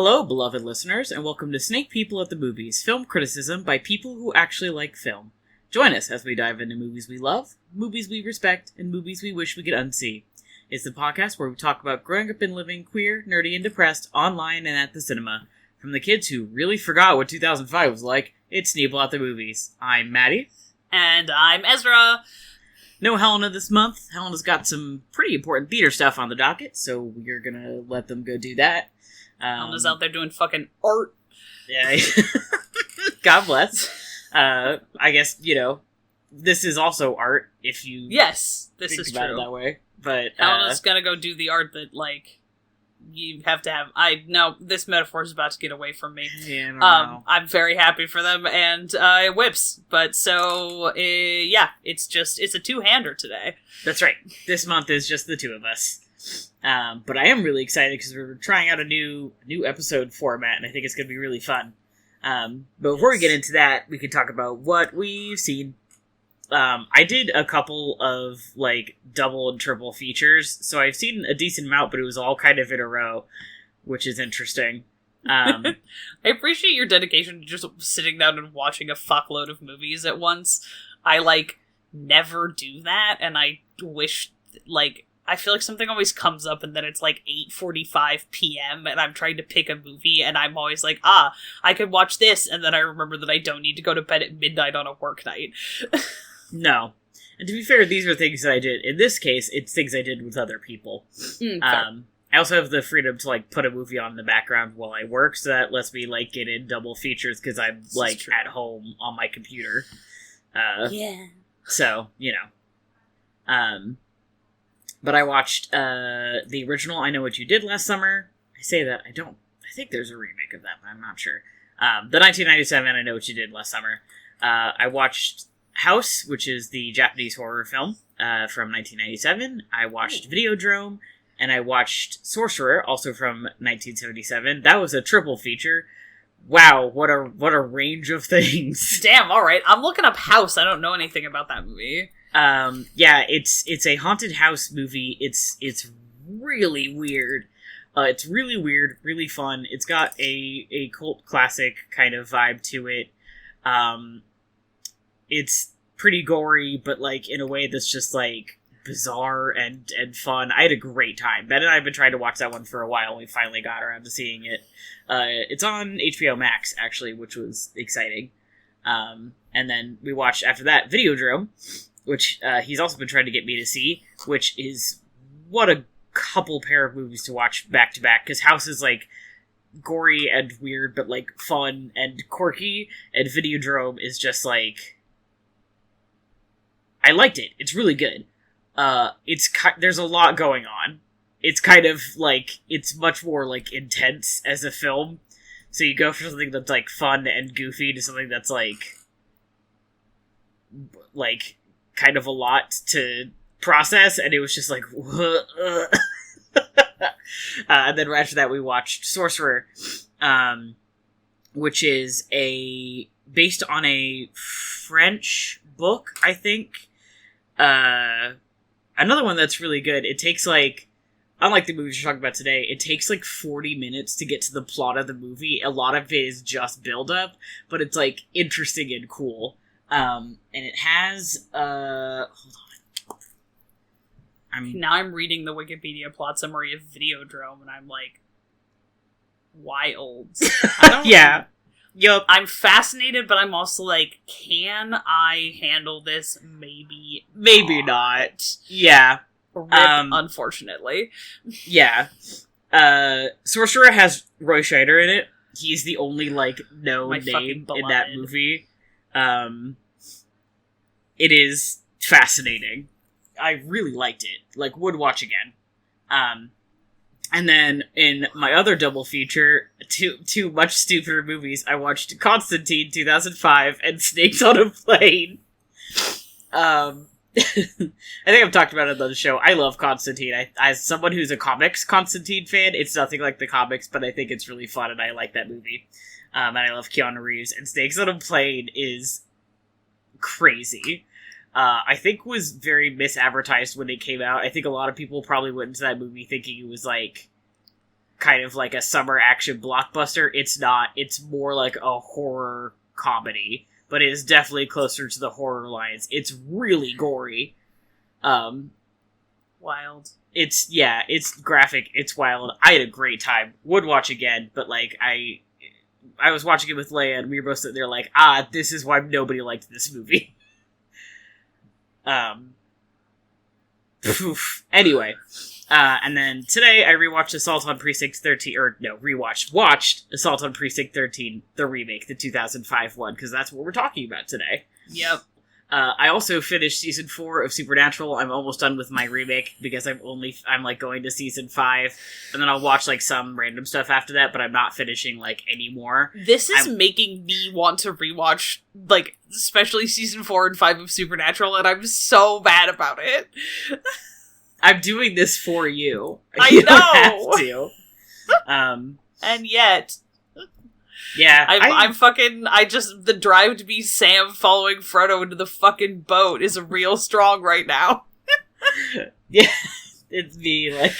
Hello, beloved listeners, and welcome to Snake People at the Movies, film criticism by people who actually like film. Join us as we dive into movies we love, movies we respect, and movies we wish we could unsee. It's the podcast where we talk about growing up and living queer, nerdy, and depressed online and at the cinema. From the kids who really forgot what 2005 was like, it's Snake People at the Movies. I'm Matty. And I'm Ezra. No Helena this month. Helena's got some pretty important theater stuff on the docket, so we're gonna let them go do that. Helena's out there doing fucking art. Yeah. God bless. I guess, this is also art, if you Yes, this think is about true. it that way. But Helena's gonna go do the art that, you have to have... this metaphor is about to get away from me. yeah, I don't know. I'm very happy for them, and it whips. But it's a two-hander today. That's right. This month is just the two of us. But I am really excited because we're trying out a new episode format, and I think it's going to be really fun. But before we get into that, we could talk about what we've seen. I did a couple of, double and triple features, so I've seen a decent amount, but it was all kind of in a row, which is interesting. I appreciate your dedication to just sitting down and watching a fuckload of movies at once. I, never do that, and I wish, I feel like something always comes up and then it's 8:45 p.m. and I'm trying to pick a movie and I'm always like, I could watch this, and then I remember that I don't need to go to bed at midnight on a work night. No. And to be fair, these are things that I did. In this case, it's things I did with other people. I also have the freedom to, put a movie on in the background while I work, so that lets me, get in double features because I'm, at home on my computer. Yeah. So, But I watched the original I Know What You Did Last Summer. I say that, I think there's a remake of that, but I'm not sure. The 1997 I Know What You Did Last Summer. I watched House, which is the Japanese horror film from 1997. I watched Videodrome, and I watched Sorcerer, also from 1977. That was a triple feature. Wow, what a range of things. Damn, alright. I'm looking up House. I don't know anything about that movie. It's a haunted house movie. It's really weird. It's really weird, really fun. It's got a cult classic kind of vibe to it. It's pretty gory, but in a way that's just bizarre and fun. I had a great time. Ben and I have been trying to watch that one for a while, and we finally got around to seeing it. It's on HBO Max, actually, which was exciting. And then we watched, after that, Videodrome, which he's also been trying to get me to see, which is what a couple pair of movies to watch back-to-back, because House is, gory and weird, but, fun and quirky, and Videodrome is just, I liked it. It's really good. There's a lot going on. It's kind of, it's much more, intense as a film, so you go for something that's, fun and goofy to something that's, kind of a lot to process, and it was just and then after that we watched Sorcerer, which is based on a French book, I think. Another one that's really good. It takes unlike the movies we're talking about today, it takes 40 minutes to get to the plot of the movie. A lot of it is just build up, but it's interesting and cool. And it has, hold on. Now I'm reading the Wikipedia plot summary of Videodrome, and I'm wild. I don't Yeah. Yup. I'm fascinated, but I'm also can I handle this? Maybe not. Yeah. Rip, unfortunately. Yeah. Sorcerer has Roy Scheider in it. He's the only, known name in that movie. It is fascinating. I really liked it. Would watch again. And then, in my other double feature, two much stupider movies, I watched Constantine 2005 and Snakes on a Plane. I think I've talked about it on the show. I love Constantine. As someone who's a comics Constantine fan, it's nothing like the comics, but I think it's really fun, and I like that movie. And I love Keanu Reeves, and Snakes on a Plane is crazy. I think was very misadvertised when it came out. I think a lot of people probably went into that movie thinking it was kind of like a summer action blockbuster. It's not. It's more like a horror comedy, but it is definitely closer to the horror lines. It's really gory. Wild. It's graphic, it's wild. I had a great time. Would watch again, but like I was watching it with Leia and we were both sitting there like, this is why nobody liked this movie. Anyway. And then today I rewatched Assault on Precinct 13, watched Assault on Precinct 13, the remake, the 2005 one, because that's what we're talking about today. Yep. I also finished season 4 of Supernatural. I'm almost done with my remake because I'm like going to season 5, and then I'll watch like some random stuff after that, but I'm not finishing like any more. This is making me want to rewatch like especially season 4 and 5 of Supernatural, and I'm so bad about it. I'm doing this for you. I you know. Don't have to. And yet, yeah, the drive to be Sam following Frodo into the fucking boat is real strong right now. Yeah, it's me. Like,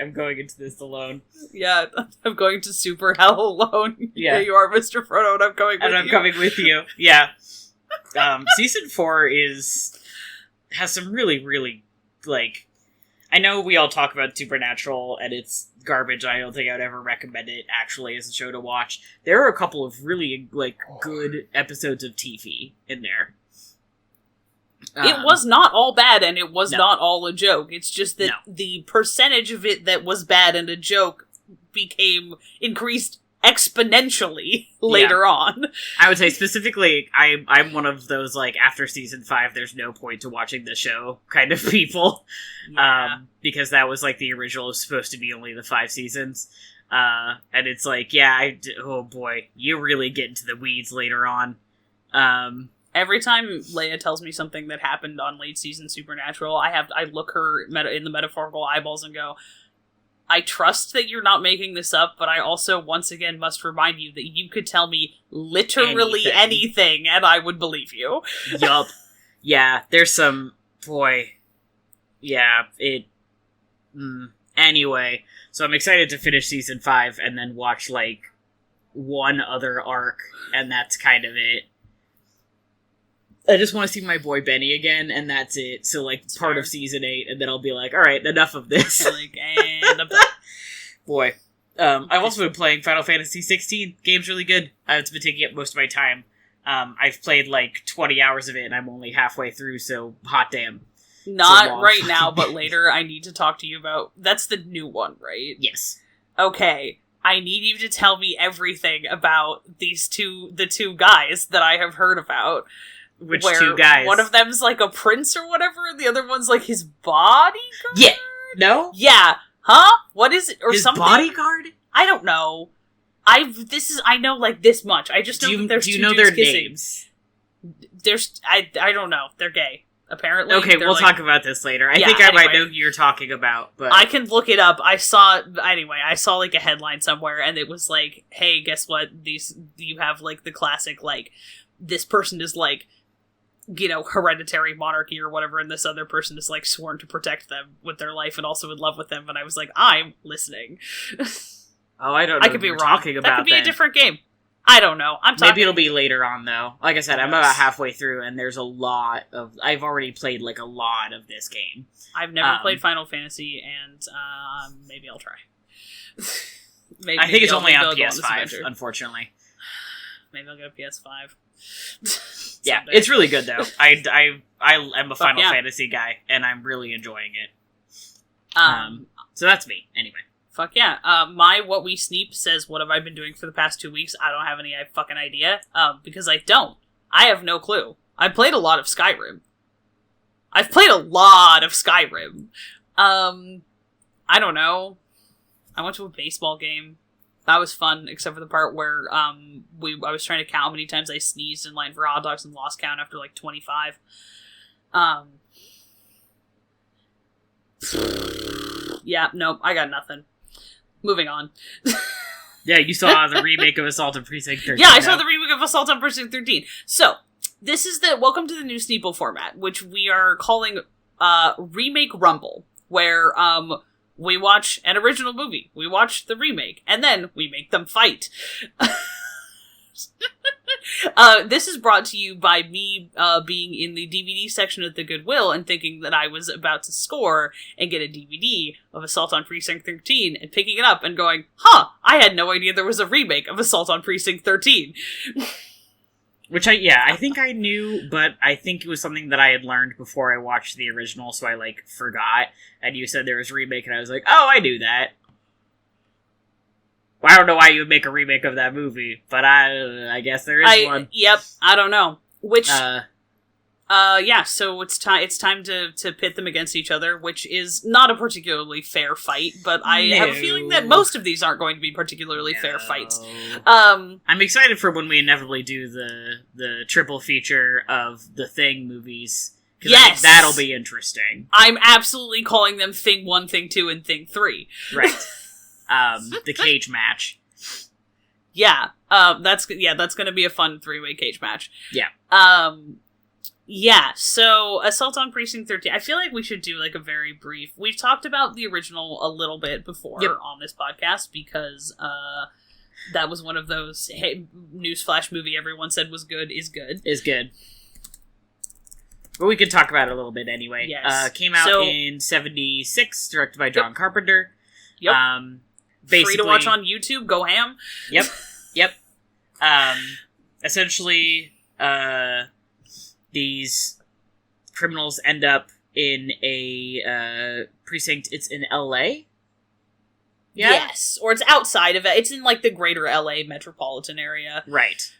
I'm going into this alone. Yeah, I'm going to super hell alone. Yeah, you are Mr. Frodo, and I'm coming with you. Yeah. Season 4 has some really, really, like, I know we all talk about Supernatural and it's garbage. I don't think I would ever recommend it actually as a show to watch. There are a couple of really like good episodes of TV in there. It was not all bad, and it was not all a joke. It's just that the percentage of it that was bad and a joke became increased exponentially later on. I would say specifically, I'm one of those, like, after season 5, there's no point to watching the show kind of people. Yeah. Because that was, like, the original was supposed to be only the 5 seasons. And it's like, oh boy, you really get into the weeds later on. Every time Leia tells me something that happened on late season Supernatural, I look her in the metaphorical eyeballs and go, I trust that you're not making this up, but I also, once again, must remind you that you could tell me literally anything and I would believe you. Yup. Yeah, there's some... Boy. Yeah, Anyway, so I'm excited to finish season 5 and then watch, like, one other arc, and that's kind of it. I just want to see my boy Benny again, and that's it. So, like, that's part of season 8, and then I'll be like, alright, enough of this. And I'm done. Boy. I've also been playing Final Fantasy 16. Game's really good. It's been taking up most of my time. I've played, like, 20 hours of it, and I'm only halfway through, so hot damn. Not right now, but later I need to talk to you about... That's the new one, right? Yes. Okay. I need you to tell me everything about the two guys that I have heard about. Which two guys? One of them's like a prince or whatever, and the other one's like his bodyguard? Yeah. No? Yeah. Huh? What is it? Or his something? Bodyguard? I don't know. I know like this much. I just know that there's two dudes kissing. Do you know their names? I don't know. They're gay. Apparently. Okay, we'll talk about this later. I think I might know who you're talking about, but... I can look it up. I saw like a headline somewhere, and it was like, hey, guess what? You have like the classic, like, this person is like, you know, hereditary monarchy or whatever, and this other person is like sworn to protect them with their life and also in love with them, and I was like, I'm listening. Oh, I don't know. I could be wrong. Talking about that could be a different game. I don't know. Maybe it'll be later on, though. Like I said, I'm about halfway through, and there's a lot of... I've already played, like, a lot of this game. I've never played Final Fantasy, and maybe I'll try. I think it's only on PS5, unfortunately. Maybe I'll get a PS5. Yeah, it's really good, though. I am a Final Fantasy guy, and I'm really enjoying it. So that's me, anyway. Fuck yeah. My What We Sneep says, what have I been doing for the past 2 weeks? I don't have any fucking idea. Because I don't. I have no clue. I played a lot of Skyrim. I don't know. I went to a baseball game. That was fun, except for the part where I was trying to count how many times I sneezed in line for hot dogs and lost count after like 25. Yeah, nope, I got nothing. Moving on. Yeah, you saw the remake of Assault on Precinct 13. Yeah, I saw the remake of Assault on Precinct 13. So, this is welcome to the new Sneeple format, which we are calling Remake Rumble, where we watch an original movie, we watch the remake, and then we make them fight. This is brought to you by me being in the DVD section at the Goodwill and thinking that I was about to score and get a DVD of Assault on Precinct 13 and picking it up and going, I had no idea there was a remake of Assault on Precinct 13. Which I think I knew, but I think it was something that I had learned before I watched the original, so I, forgot. And you said there was a remake, and I was like, oh, I knew that. Well, I don't know why you would make a remake of that movie, but I guess there is one. Yep, I don't know. Which, so it's time to pit them against each other, which is not a particularly fair fight, but I have a feeling that most of these aren't going to be particularly fair fights. I'm excited for when we inevitably do the triple feature of the Thing movies. Yes! That'll be interesting. I'm absolutely calling them Thing 1, Thing 2, and Thing 3. Right. The cage match. Yeah. That's gonna be a fun 3-way cage match. Yeah. Yeah, so Assault on Precinct 13, I feel like we should do, a very brief... We've talked about the original a little bit before on this podcast, because, that was one of those, hey, newsflash movie everyone said was good, is good. Is good. But we could talk about it a little bit anyway. Yes. Came out in 1976, directed by John Carpenter. Yep. Basically, free to watch on YouTube, go ham. Yep. Essentially, these criminals end up in a precinct. It's in LA? Yeah? Yes, or it's outside of it. It's in, the greater LA metropolitan area. Right.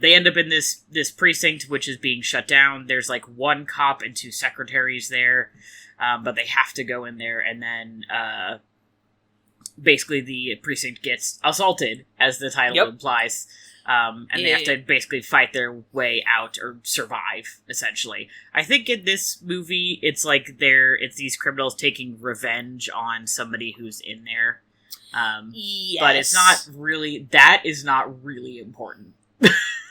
They end up in this precinct, which is being shut down. There's, one cop and 2 secretaries there, but they have to go in there, and then, basically the precinct gets assaulted, as the title implies. And they have to basically fight their way out, or survive, essentially. I think in this movie, it's it's these criminals taking revenge on somebody who's in there. Yes. But it's not really, that is not really important.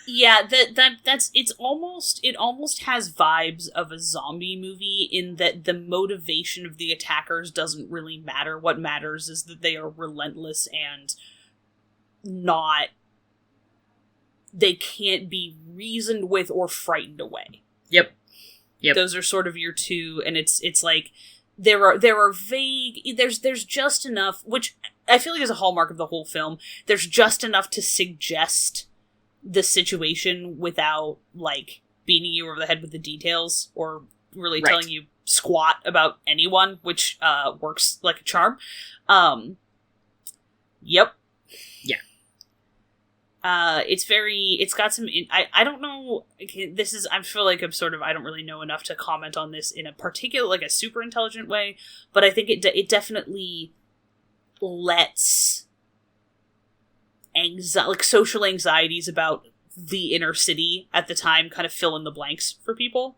Yeah, it almost has vibes of a zombie movie in that the motivation of the attackers doesn't really matter. What matters is that they are relentless and they can't be reasoned with or frightened away. Yep. Those are sort of your two, and it's there are vague, there's just enough, which I feel like is a hallmark of the whole film. There's just enough to suggest the situation without, beating you over the head with the details, or really telling you squat about anyone, which, works like a charm. Yep. Yeah. It's got some, I don't know, I feel like I don't really know enough to comment on this in a particular, a super intelligent way, but I think it definitely lets social anxieties about the inner city at the time kind of fill in the blanks for people.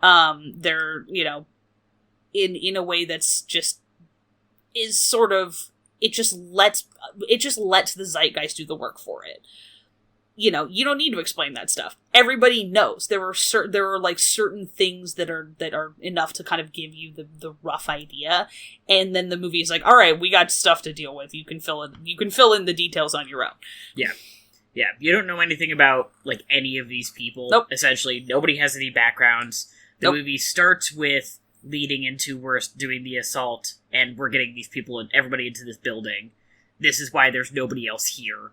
They're, in a way that's just, is sort of, it just lets the zeitgeist do the work for it. You don't need to explain that stuff. Everybody knows. There are certain things that are enough to kind of give you the rough idea, and then the movie is all right, we got stuff to deal with. You can fill in the details on your own. Yeah. Yeah. You don't know anything about any of these people. Nope. Essentially, nobody has any backgrounds. The Nope. movie starts with leading into we're doing the assault, and we're getting these people and everybody into this building. This is why there's nobody else here.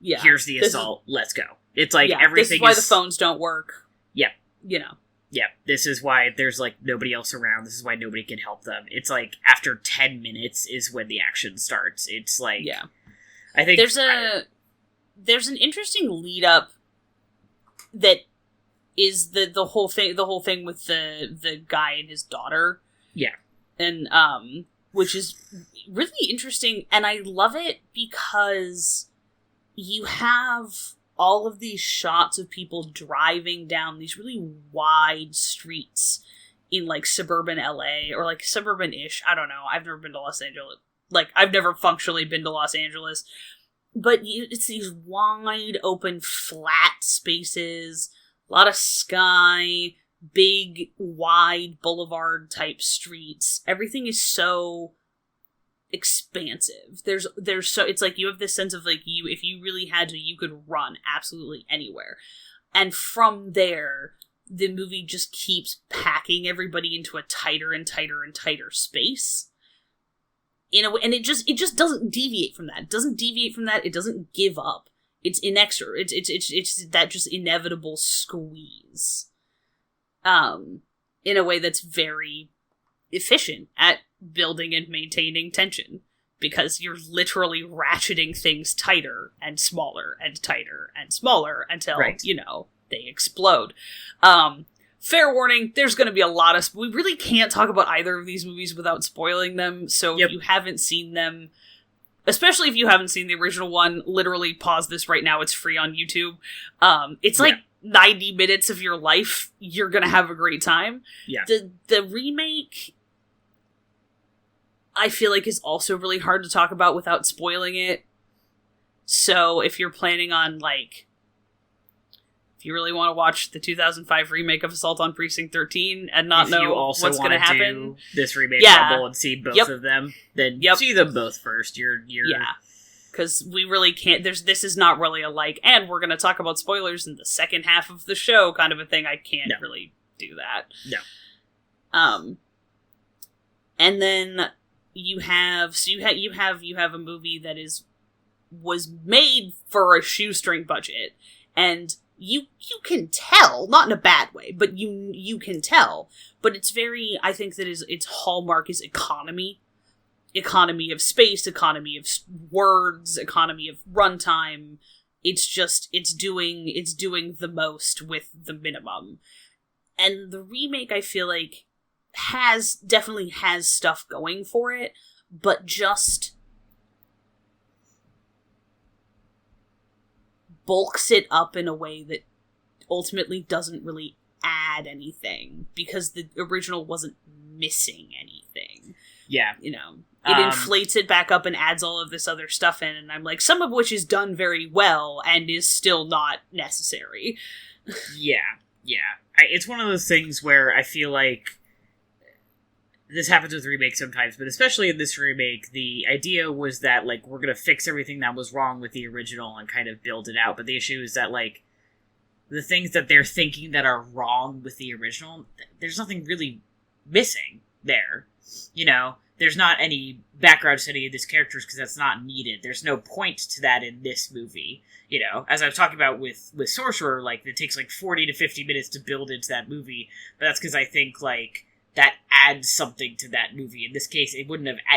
Yeah. Here's the assault. Let's go. It's everything this is why the phones don't work. Yeah. Yeah. This is why there's nobody else around. This is why nobody can help them. It's after 10 minutes is when the action starts. It's yeah. I think there's an interesting lead up that is the whole thing with the guy and his daughter. Yeah. And which is really interesting, and I love it because you have all of these shots of people driving down these really wide streets in suburban LA, or suburban-ish. I don't know. I've never been to Los Angeles. I've never functionally been to Los Angeles. But it's these wide open flat spaces, a lot of sky, big wide boulevard type streets. Everything is so expansive. There's so, it's like you have this sense of like, you, if you really had to, you could run absolutely anywhere. And from there, the movie just keeps packing everybody into a tighter and tighter and tighter space. In a way, and it just doesn't deviate from that. It doesn't deviate from that. It doesn't give up. It's inexorable. It's that just inevitable squeeze. In a way that's very efficient at building and maintaining tension, because you're literally ratcheting things tighter and smaller and tighter and smaller until, you know, they explode. Fair warning, there's going to be a lot of... We really can't talk about either of these movies without spoiling them, so if you haven't seen them, especially if you haven't seen the original one, literally pause this right now, it's free on YouTube. It's like 90 minutes of your life, you're going to have a great time. Yeah. The remake, I feel like, is also really hard to talk about without spoiling it. So if you're planning on, like... If you really want to watch the 2005 remake of Assault on Precinct 13 and not know what's going to happen, this Remake Rumble and see both of them, then see them both first. Because we really can't. This is not really a like, and we're going to talk about spoilers in the second half of the show kind of a thing. I can't really do that. No. And then you have a movie that was made for a shoestring budget, and you can tell, not in a bad way, but you can tell. But it's very, I think that its hallmark is economy. Economy of space, economy of words, economy of runtime. It's doing the most with the minimum. And the remake, I feel like, definitely has stuff going for it, but just bulks it up in a way that ultimately doesn't really add anything, because the original wasn't missing anything. Yeah. You know, it inflates it back up and adds all of this other stuff in, and I'm like, some of which is done very well and is still not necessary. Yeah. It's one of those things where I feel like this happens with remakes sometimes, but especially in this remake, the idea was that, like, we're gonna fix everything that was wrong with the original and kind of build it out, but the issue is that, like, the things that they're thinking that are wrong with the original, there's nothing really missing there. You know, there's not any background to any of these characters because that's not needed. There's no point to that in this movie. You know, as I was talking about with Sorcerer, like, it takes, like, 40 to 50 minutes to build into that movie, but that's because I think, like, that adds something to that movie. In this case, it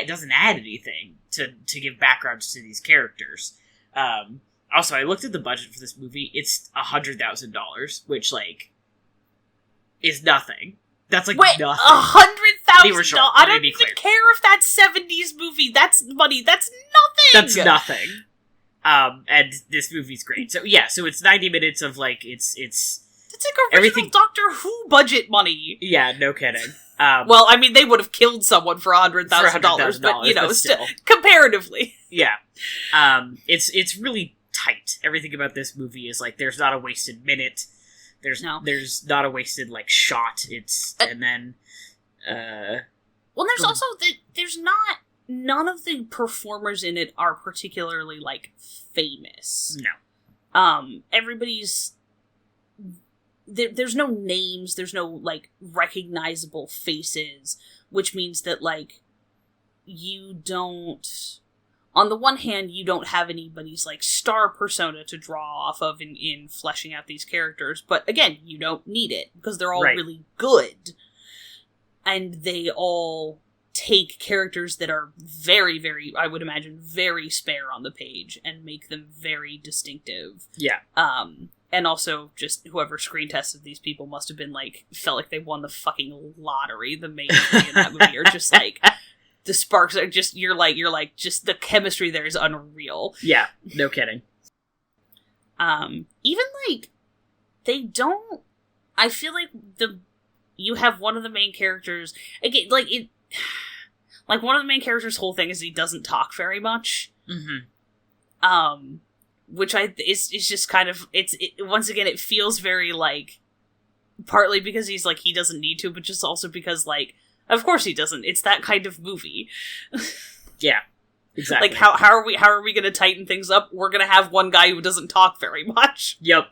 doesn't add anything to give backgrounds to these characters. Also, I looked at the budget for this movie. It's $100,000, which, like, is nothing. That's, like, nothing. $100,000? I don't even care if that's 70s movie. That's money. That's nothing! That's nothing. And this movie's great. So, yeah, so it's 90 minutes of, like, it's like original Doctor Who budget money. Yeah, no kidding. Well, I mean, they would have killed someone for $100,000, but, you know, still, comparatively. Yeah. It's really tight. Everything about this movie is, like, there's not a wasted minute. There's not a wasted, like, shot. And then, well, there's also, there's not, none of the performers in it are particularly, like, famous. No. Everybody's... There's no names, there's no, like, recognizable faces, which means that, like, you don't... On the one hand, you don't have anybody's, like, star persona to draw off of in fleshing out these characters, but, again, you don't need it, because they're all really good. And they all take characters that are very, very, I would imagine, very spare on the page, and make them very distinctive. Yeah. And also, just whoever screen tested these people must have been, like, felt like they won the fucking lottery. The main three in that movie are just, like, the sparks are just, you're like, just the chemistry there is unreal. Yeah, no kidding. Even, like, they don't, I feel like you have one of the main characters, again, like, one of the main characters' whole thing is he doesn't talk very much. Mm-hmm. Which is just kind of, once again, it feels very, like, partly because he's, like, he doesn't need to, but just also because, like, of course he doesn't. It's that kind of movie. Yeah, exactly. Like, how are we going to tighten things up? We're going to have one guy who doesn't talk very much. Yep.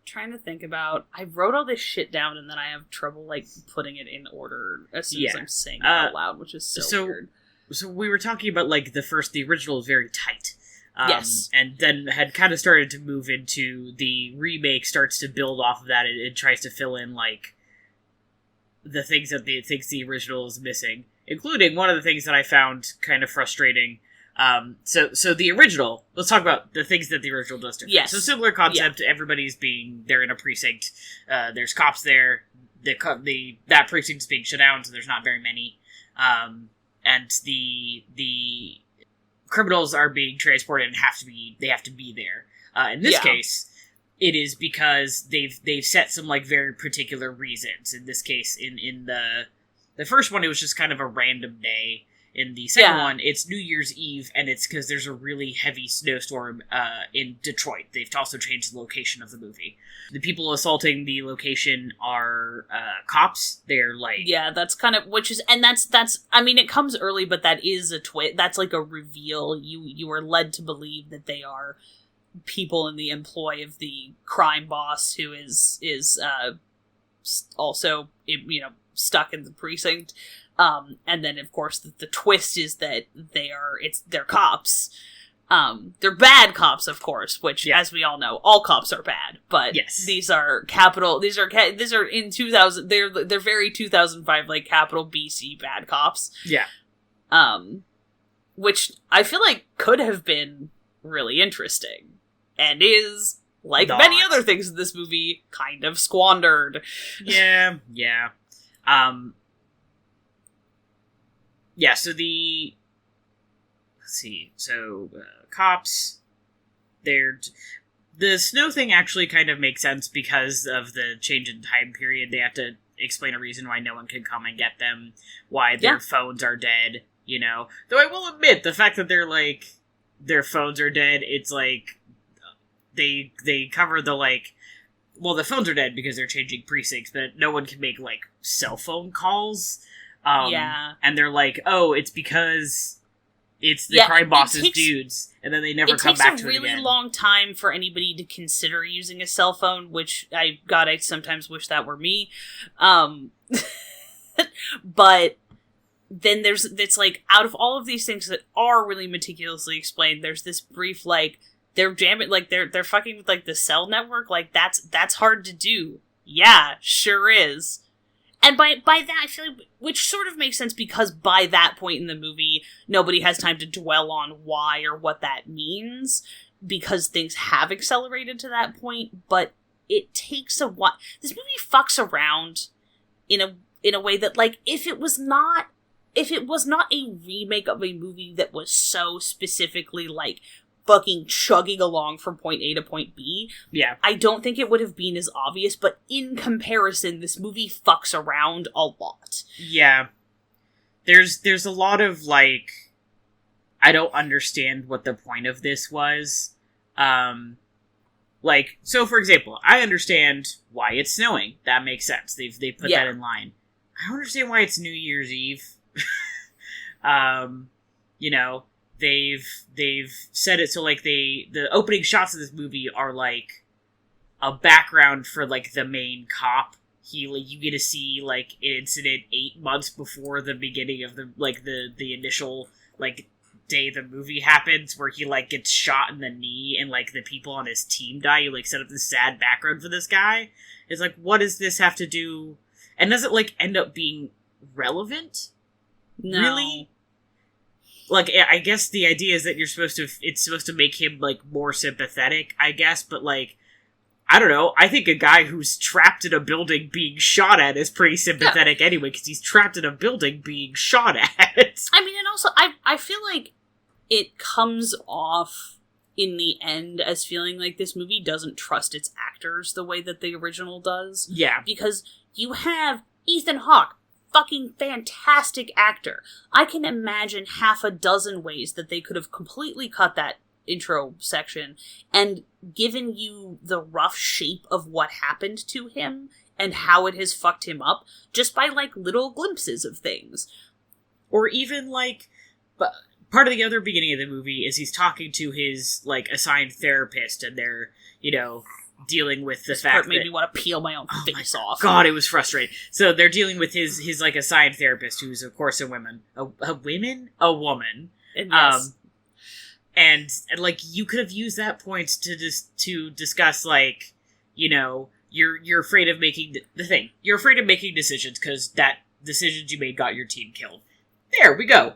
Trying to think about... I wrote all this shit down, and then I have trouble, like, putting it in order as soon as I'm saying it out loud, which is so weird. So we were talking about, like, the original is very tight. Yes. And then had kind of started to move into the remake starts to build off of that. It tries to fill in, like, the things that it thinks the original is missing, including one of the things that I found kind of frustrating. So the original, let's talk about the things that the original does different. Yes. So similar concept, everybody's they're in a precinct, there's cops there, that precinct is being shut down, so there's not very many, and the criminals are being transported and they have to be there. In this case, it is because they've set some, like, very particular reasons. In this case, in the first one, it was just kind of a random day. In the second one, it's New Year's Eve, and it's because there's a really heavy snowstorm in Detroit. They've also changed the location of the movie. The people assaulting the location are cops. They're like... Yeah, that's kind of... that's... I mean, it comes early, but that is a twist. That's like a reveal. You are led to believe that they are people in the employ of the crime boss, who is also, stuck in the precinct. And then, of course, the twist is that they're cops. They're bad cops, of course, which, as we all know, all cops are bad. But these are in 2000, they're very 2005, like, capital BC bad cops. Yeah. Which I feel like could have been really interesting. And is, like many other things in this movie, kind of squandered. Yeah. Yeah, so let's see, cops, the snow thing actually kind of makes sense because of the change in time period. They have to explain a reason why no one can come and get them, why their phones are dead, Though I will admit, the fact that their phones are dead, it's like, they cover the, like, well, the phones are dead because they're changing precincts, but no one can make, like, cell phone calls. And they're like, oh, it's because it's the crime boss's dudes, and then they never come back to it again. It takes a really long time for anybody to consider using a cell phone, which I sometimes wish that were me. But then it's like, out of all of these things that are really meticulously explained, there's this brief, like, they're jamming, like, they're fucking with, like, the cell network, like, that's hard to do. Yeah, sure is. And by that, I feel like, which sort of makes sense, because by that point in the movie, nobody has time to dwell on why or what that means, because things have accelerated to that point, but it takes a while. This movie fucks around in a way that, like, if it was not a remake of a movie that was so specifically, like, fucking chugging along from point A to point B. Yeah. I don't think it would have been as obvious, but in comparison, this movie fucks around a lot. Yeah. There's a lot of, like, I don't understand what the point of this was. Like, so for example, I understand why it's snowing. That makes sense. They put that in line. I don't understand why it's New Year's Eve. They've said it so, like, the opening shots of this movie are, like, a background for, like, the main cop. You get to see, like, an incident 8 months before the beginning of the initial, like, day the movie happens, where he, like, gets shot in the knee and, like, the people on his team die. You, like, set up this sad background for this guy. It's like, what does this have to do? And does it, like, end up being relevant? No. Really? Like, I guess the idea is that it's supposed to make him, like, more sympathetic, I guess, but, like, I don't know, I think a guy who's trapped in a building being shot at is pretty sympathetic anyway, because he's trapped in a building being shot at. I mean, and also, I feel like it comes off in the end as feeling like this movie doesn't trust its actors the way that the original does. Yeah. Because you have Ethan Hawke, fucking fantastic actor. I can imagine half a dozen ways that they could have completely cut that intro section and given you the rough shape of what happened to him and how it has fucked him up just by, like, little glimpses of things. Or even, like, part of the other beginning of the movie is he's talking to his, like, assigned therapist, and they're, you know, dealing with the fact that... made me want to peel my own face off. God, it was frustrating. So they're dealing with his like, assigned therapist, who's, of course, a woman. A woman. And yes. And, like, you could have used that point to discuss, like, you know, you're afraid of making the thing. You're afraid of making decisions, because that decisions you made got your team killed. There we go.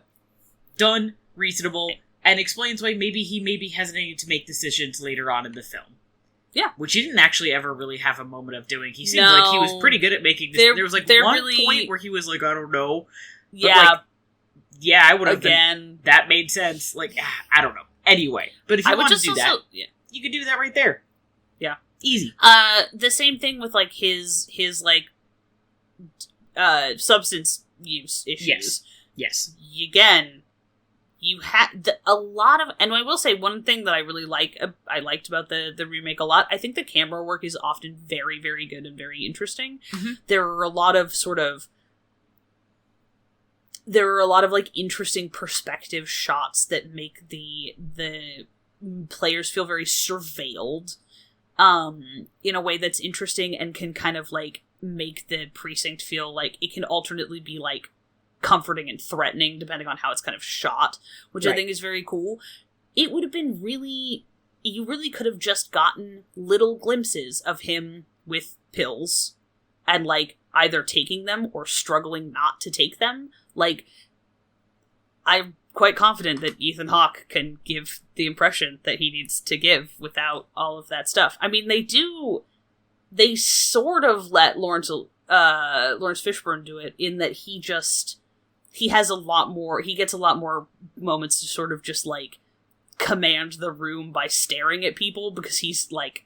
Done, reasonable, and explains why maybe he may be hesitating to make decisions later on in the film. Yeah. Which he didn't actually ever really have a moment of doing. He seemed like he was pretty good at making decisions. There was, like, one point where he was like, I don't know. But, yeah. like, yeah, I would have been... That made sense. Like, I don't know. Anyway. But if you want to do that, you could do that right there. Yeah. Easy. The same thing with, like, his like, substance use issues. Yes. Again, you had a lot of, and I will say one thing that I really I liked about the remake a lot. I think the camera work is often very, very good and very interesting. Mm-hmm. There are a lot of like interesting perspective shots that make the players feel very surveilled, in a way that's interesting and can kind of like make the precinct feel like it can alternately be like comforting and threatening depending on how it's kind of shot, which I think is very cool. It would have been you really could have just gotten little glimpses of him with pills and like either taking them or struggling not to take them. Like, I'm quite confident that Ethan Hawke can give the impression that he needs to give without all of that stuff. I mean, they sort of let Lawrence Fishburne do it in that he gets a lot more moments to sort of just, like, command the room by staring at people, because he's, like,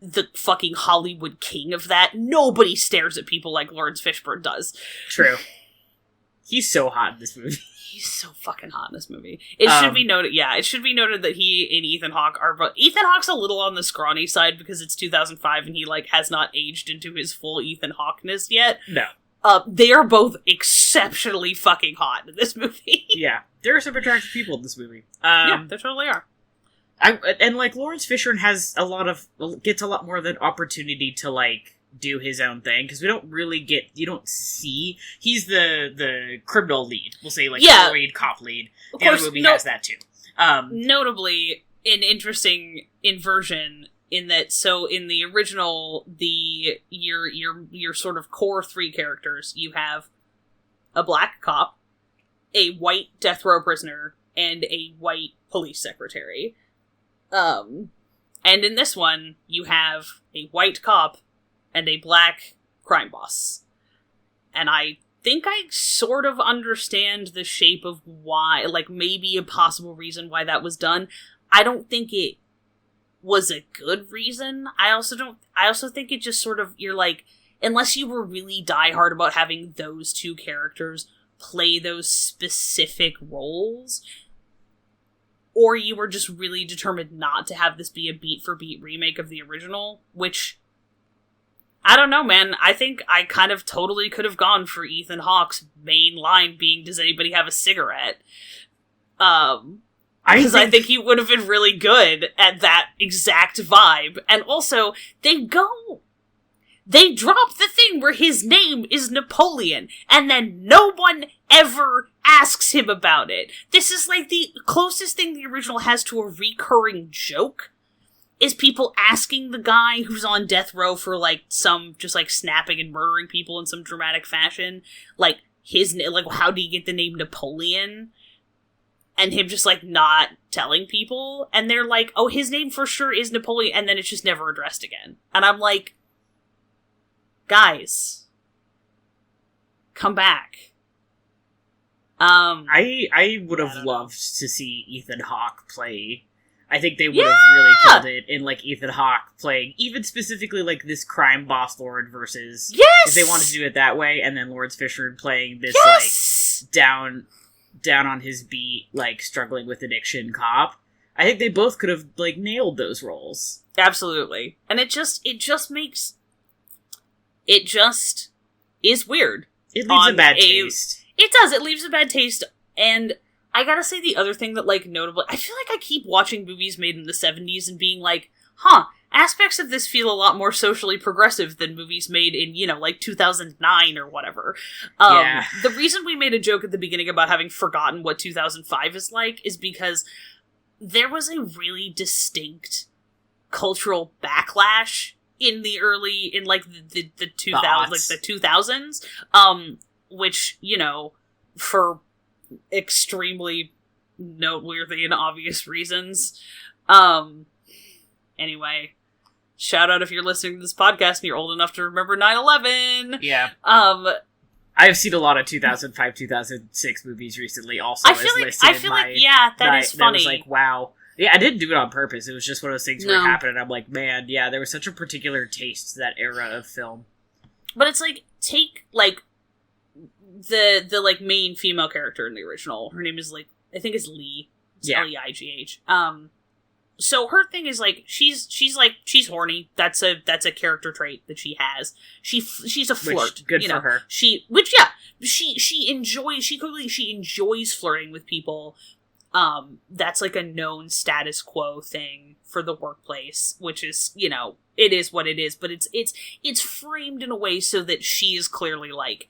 the fucking Hollywood king of that. Nobody stares at people like Lawrence Fishburne does. True. He's so hot in this movie. He's so fucking hot in this movie. It should be noted that he and Ethan Hawke are both... Ethan Hawke's a little on the scrawny side because it's 2005 and he, like, has not aged into his full Ethan Hawke-ness yet. No. They are both exceptionally fucking hot in this movie. Yeah. There are some attractive people in this movie. Yeah, there totally are. Like, Lawrence Fishburne gets a lot more of an opportunity to, like, do his own thing, because you don't see, he's the criminal lead, we'll say, like, lead, cop lead. The other movie has that too. Notably, an interesting inversion in that, so in the original, your sort of core three characters, you have a black cop, a white death row prisoner, and a white police secretary. And in this one, you have a white cop and a black crime boss. And I think I sort of understand the shape of why, like, maybe a possible reason why that was done. I don't think it was a good reason. I also think it just sort of, you're like, unless you were really diehard about having those two characters play those specific roles, or you were just really determined not to have this be a beat-for-beat remake of the original, which, I don't know, man. I think I kind of totally could have gone for Ethan Hawke's main line being, does anybody have a cigarette? Because I think he would have been really good at that exact vibe. And also, they drop the thing where his name is Napoleon, and then no one ever asks him about it. This is like the closest thing the original has to a recurring joke, is people asking the guy who's on death row for, like, some, just, like, snapping and murdering people in some dramatic fashion, like, how do you get the name Napoleon? And him just, like, not telling people, and they're like, oh, his name for sure is Napoleon, and then it's just never addressed again. And I'm like, guys, come back. I would have loved to see Ethan Hawke play. I think they would have really killed it in, like, Ethan Hawke playing, even specifically, like, this crime boss lord versus... Yes! If they wanted to do it that way, and then Lawrence Fishburne playing this, like, down on his beat, like, struggling with addiction cop. I think they both could have, like, nailed those roles. Absolutely. And it just makes... it just is weird. It leaves a bad taste. It does. It leaves a bad taste. And I gotta say the other thing that, like, notably, I feel like I keep watching movies made in the 70s and being like, aspects of this feel a lot more socially progressive than movies made in, like 2009 or whatever. The reason we made a joke at the beginning about having forgotten what 2005 is like is because there was a really distinct cultural backlash in the 2000s, which, for extremely noteworthy and obvious reasons. Anyway, shout out if you're listening to this podcast and you're old enough to remember 9/11. Yeah. I've seen a lot of 2005, 2006 movies recently. Also, that is funny. That was like, wow. Yeah, I didn't do it on purpose. It was just one of those things where it happened, and I'm like, man, yeah, there was such a particular taste to that era of film. But it's like, take, like, the like, main female character in the original. Her name is, like, I think it's Lee. It's Leigh. So her thing is, like, she's horny. That's a character trait that she has. She's a flirt. Good for her. She enjoys flirting with people. That's like a known status quo thing for the workplace, which is, it is what it is, but it's framed in a way so that she is clearly, like,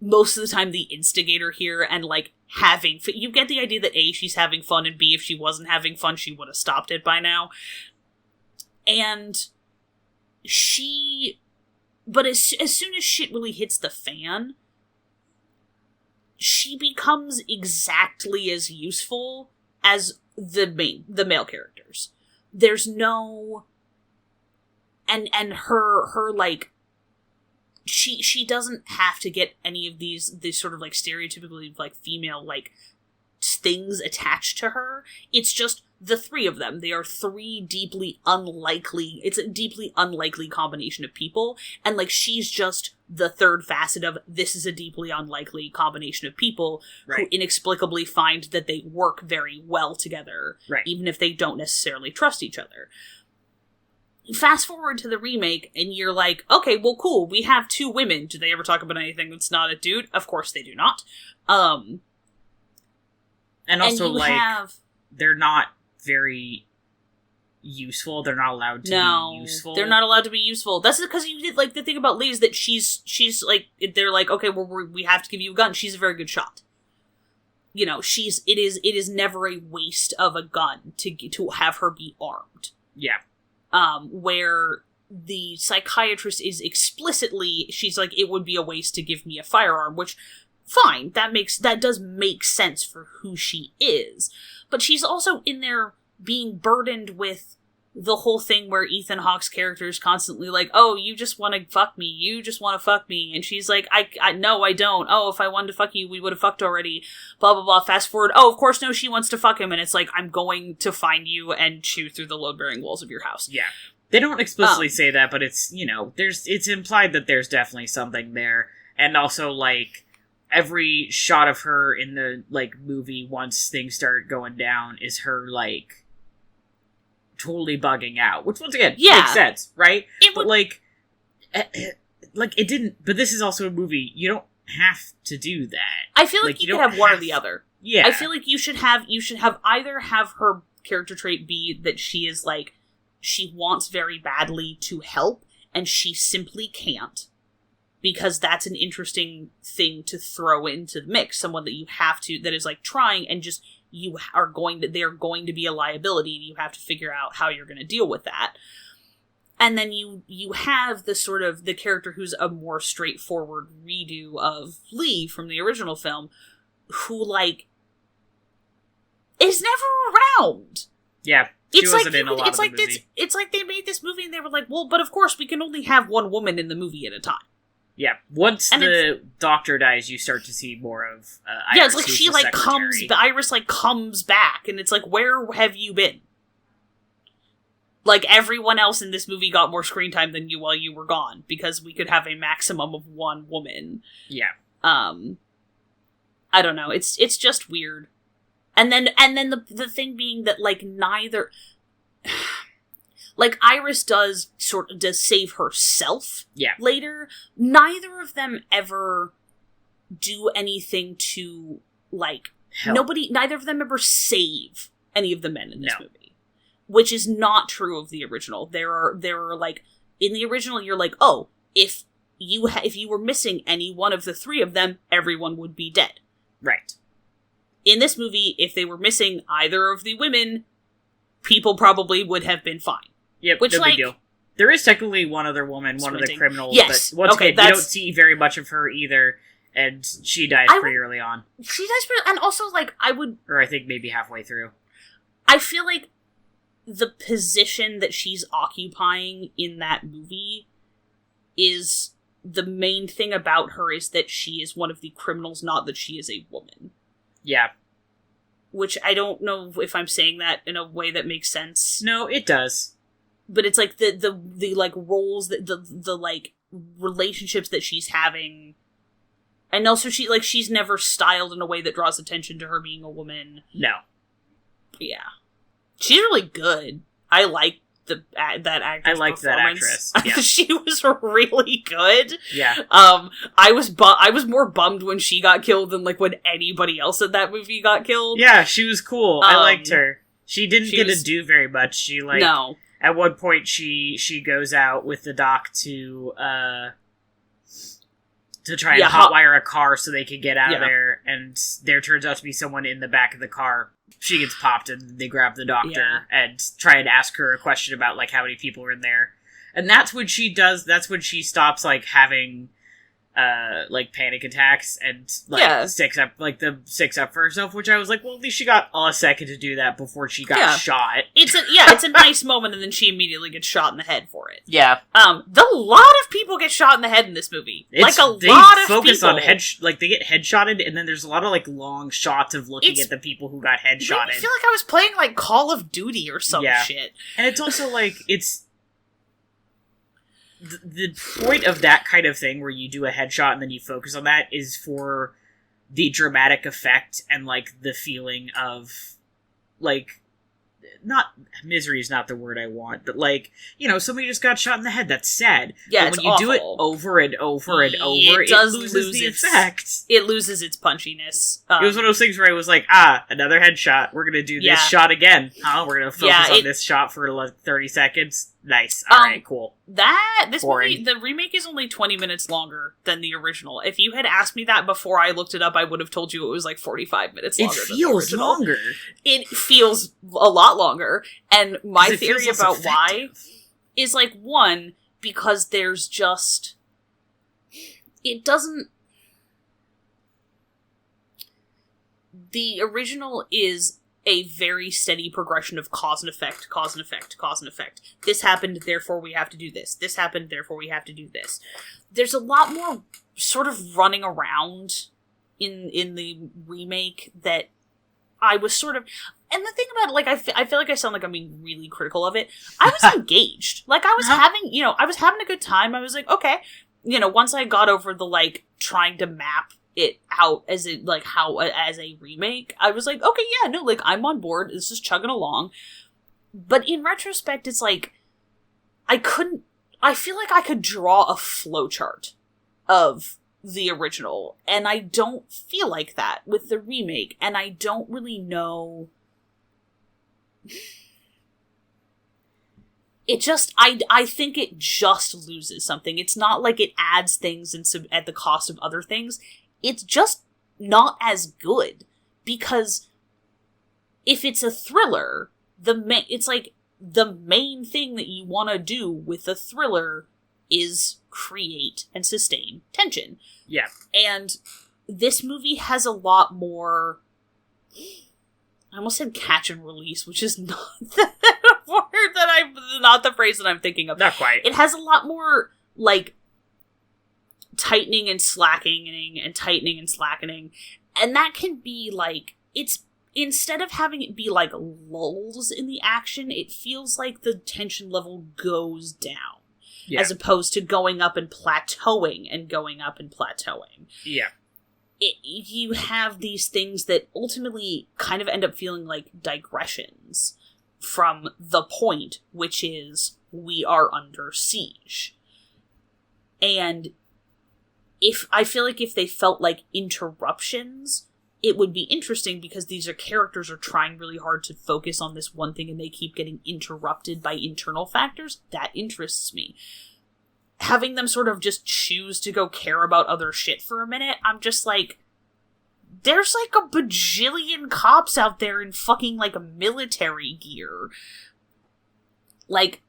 most of the time the instigator here, and, like, you get the idea that A, she's having fun, and B, if she wasn't having fun, she would have stopped it by now. And but as soon as shit really hits the fan, she becomes exactly as useful as the male characters. There's no, and her like, she doesn't have to get any of these sort of, like, stereotypically, like, female, like, things attached to her. It's just the three of them. They are three deeply unlikely, it's a deeply unlikely combination of people, and, like, she's just the third facet of, this is a deeply unlikely combination of people who inexplicably find that they work very well together, even if they don't necessarily trust each other. Fast forward to the remake, and you're like, okay, well, cool, we have two women. Do they ever talk about anything that's not a dude? Of course they do not. And also, they're not very useful. They're not allowed to be useful. They're not allowed to be useful. That's because you did, like, the thing about Lee is that she's like, they're like, okay, well, we have to give you a gun. She's a very good shot. It is never a waste of a gun to have her be armed. Yeah. Where the psychiatrist is explicitly, she's like, it would be a waste to give me a firearm, which, fine, that does make sense for who she is. But she's also in there being burdened with the whole thing where Ethan Hawke's character is constantly like, oh, you just want to fuck me, and she's like, no, I don't, oh, if I wanted to fuck you, we would have fucked already, blah, blah, blah, fast forward, oh, of course, no, she wants to fuck him, and it's like, I'm going to find you and chew through the load-bearing walls of your house. Yeah. They don't explicitly say that, but it's, it's implied that there's definitely something there, and also, like, every shot of her in the, like, movie, once things start going down, is her, like, totally bugging out, which, once again, makes sense, right? But it didn't, but this is also a movie, you don't have to do that. I feel like you could have one or the other. Yeah. I feel like you should have either have her character trait be that she is, like, she wants very badly to help, and she simply can't, because that's an interesting thing to throw into the mix, someone that you have to, that is, like, trying, and just, they're going to be a liability, and you have to figure out how you're going to deal with that. And then you have the sort of, the character who's a more straightforward redo of Lee from the original film, who, like, is never around. Yeah. It's like it's like they made this movie and they were like, well, but of course we can only have one woman in the movie at a time. Yeah, once the doctor dies, you start to see more of Iris. Yeah, it's like she, like, Iris, like, comes back, and it's like, where have you been? Like, everyone else in this movie got more screen time than you while you were gone, because we could have a maximum of one woman. Yeah. I don't know, it's just weird. And then the thing being that, like, neither... Like, Iris does save herself Yeah. later. Neither of them ever do anything to, like, Help. neither of them ever save any of the men in this No. movie. Which is not true of the original. There are, like, in the original, you're like, oh, if you were missing any one of the three of them, everyone would be dead. Right. In this movie, if they were missing either of the women, people probably would have been fine. Yep, Which, no like, big deal. There is technically one other woman, one of the Squinting. criminals, Yes, but once okay, again, you don't see very much of her either, and she dies pretty early on. She does, and also, like, Or I think maybe halfway through. I feel like the position that she's occupying in that movie is the main thing about her is that she is one of the criminals, not that she is a woman. Yeah. Which I don't know if I'm saying that in a way that makes sense. No, it does. But it's like the like roles that the like relationships that she's having. And also she's never styled in a way that draws attention to her being a woman. No. Yeah. She's really good. I like that actress. I liked that actress. Yeah. She was really good. Yeah. I was more bummed when she got killed than like when anybody else in that movie got killed. Yeah, she was cool. I liked her. She didn't get to do very much. She no. At one point she goes out with the doc to try and hotwire a car so they can get out of there, and there turns out to be someone in the back of the car. She gets popped, and they grab the doctor and try and ask her a question about, like, how many people are in there. And that's when she stops, like, having, like, panic attacks and, like, sticks up for herself, which I was like, well, at least she got a second to do that before she got shot. It's a nice moment, and then she immediately gets shot in the head for it. Yeah. A lot of people get shot in the head in this movie. They focus on they get headshotted, and then there's a lot of, like, long shots of looking at the people who got headshotted. I feel like I was playing, like, Call of Duty or some shit. And it's also, like, it's... The point of that kind of thing, where you do a headshot and then you focus on that, is for the dramatic effect and, like, the feeling of, like... Not misery is not the word I want, but, like, you know, somebody just got shot in the head. That's sad. Yeah, but when you do it over and over and over, it loses the effect. It loses its punchiness. It was one of those things where I was like, another headshot. We're gonna do this shot again. We're gonna focus on this shot for like 30 seconds. Nice. Alright, cool. This movie, the remake is only 20 minutes longer than the original. If you had asked me that before I looked it up, I would have told you it was like 45 minutes longer than the original. It feels longer. It feels a lot longer. And my theory about why is, like, one, because there's just... It doesn't... The original is a very steady progression of cause and effect, cause and effect, cause and effect. This happened, therefore we have to do this. This happened, therefore we have to do this. There's a lot more sort of running around in the remake that I was sort of... And the thing about it, like, I feel like I sound like I'm being really critical of it. I was engaged. Like, I was having a good time. I was like, okay. You know, once I got over the, like, trying to map it out as a remake, I was like, okay, yeah, no, like, I'm on board. This is chugging along. But in retrospect, it's like, I feel like I could draw a flowchart of the original, and I don't feel like that with the remake, and I don't really know... It just, I think it just loses something. It's not like it adds things at the cost of other things. It's just not as good. Because if it's a thriller, it's like the main thing that you want to do with a thriller is create and sustain tension. Yeah. And this movie has a lot more... I almost said catch and release, which is not not the phrase that I'm thinking of. Not quite. It has a lot more, like, tightening and slackening and tightening and slackening. And that can be, like, it's, instead of having it be, like, lulls in the action, it feels like the tension level goes down. Yeah. As opposed to going up and plateauing and going up and plateauing. Yeah. You have these things that ultimately kind of end up feeling like digressions. from the point, which is we are under siege. And I feel like if they felt like interruptions, it would be interesting because these are characters are trying really hard to focus on this one thing and they keep getting interrupted by internal factors. That interests me. Having them sort of just choose to go care about other shit for a minute, I'm just like, there's like a bajillion cops out there in fucking like military gear. Like,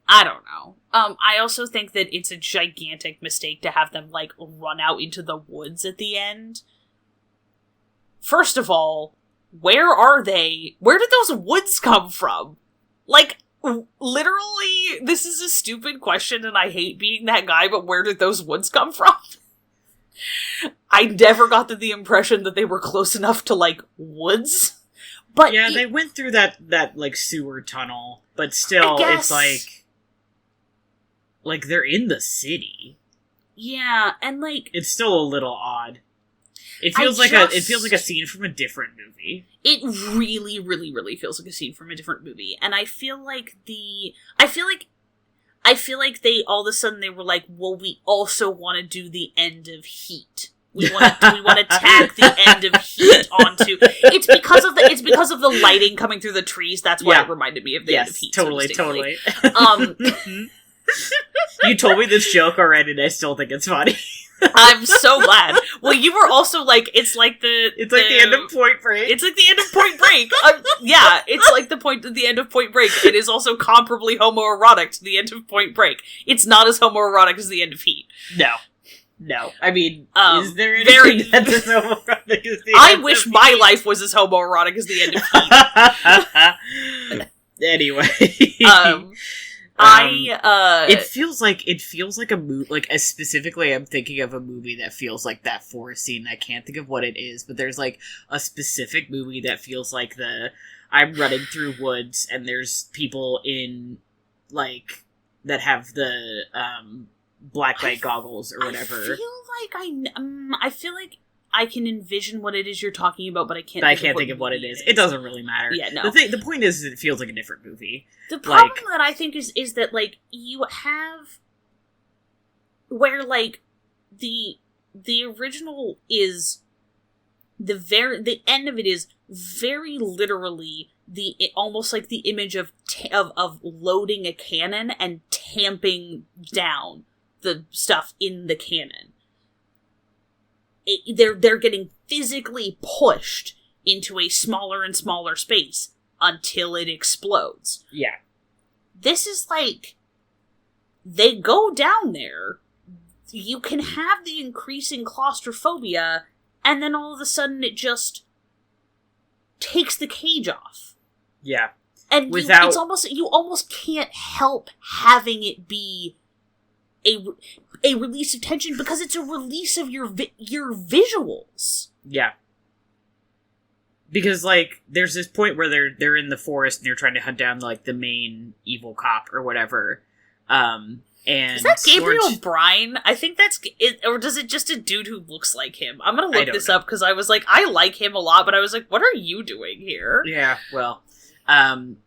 I don't know. I also think that it's a gigantic mistake to have them like run out into the woods at the end. First of all, where are they? Where did those woods come from? Like, literally, this is a stupid question and I hate being that guy, but where did those woods come from? I never got the impression that they were close enough to, like, woods. But yeah, they went through that like, sewer tunnel, but still, it's like, they're in the city. Yeah, and, like... It's still a little odd. It feels like a scene from a different movie. It really, really, really feels like a scene from a different movie. And I feel like they all of a sudden they were like, well, we also want to do the end of Heat. We want to tack the end of Heat onto. It's because of the lighting coming through the trees. That's why it reminded me of the end of Heat. Totally. So you told me this joke already, and I still think it's funny. I'm so glad. Well, you were also like, it's like the end of Point Break. It's like the end of Point Break. Yeah, it's like the end of Point Break. It is also comparably homoerotic to the end of Point Break. It's not as homoerotic as the end of Heat. No. I mean, is there anything that's as homoerotic as the I end wish of my Heat? life was as homoerotic as the end of Heat. Anyway. It feels like a movie, like, as specifically I'm thinking of a movie that feels like that forest scene. I can't think of what it is, but there's like a specific movie that feels like I'm running through woods and there's people in, like, that have the, black light goggles or whatever. I feel like I can envision what it is you're talking about, but I can't think of what it is. It doesn't really matter. Yeah, no. The point is it feels like a different movie. The problem that I think is that, like, you have where, like, the original is the end of it is very literally almost like the image of loading a cannon and tamping down the stuff in the cannon. They're getting physically pushed into a smaller and smaller space until it explodes. Yeah. This is like, they go down there, you can have the increasing claustrophobia, and then all of a sudden it just takes the cage off. Yeah. And you almost can't help having it be a release of tension because it's a release of your visuals. Yeah. Because, like, there's this point where they're in the forest and they're trying to hunt down, like, the main evil cop or whatever. And is that Gabriel Bryan? I think that's it, or does it just a dude who looks like him? I'm gonna look this up because I was like, I like him a lot, but I was like, what are you doing here? Yeah, well,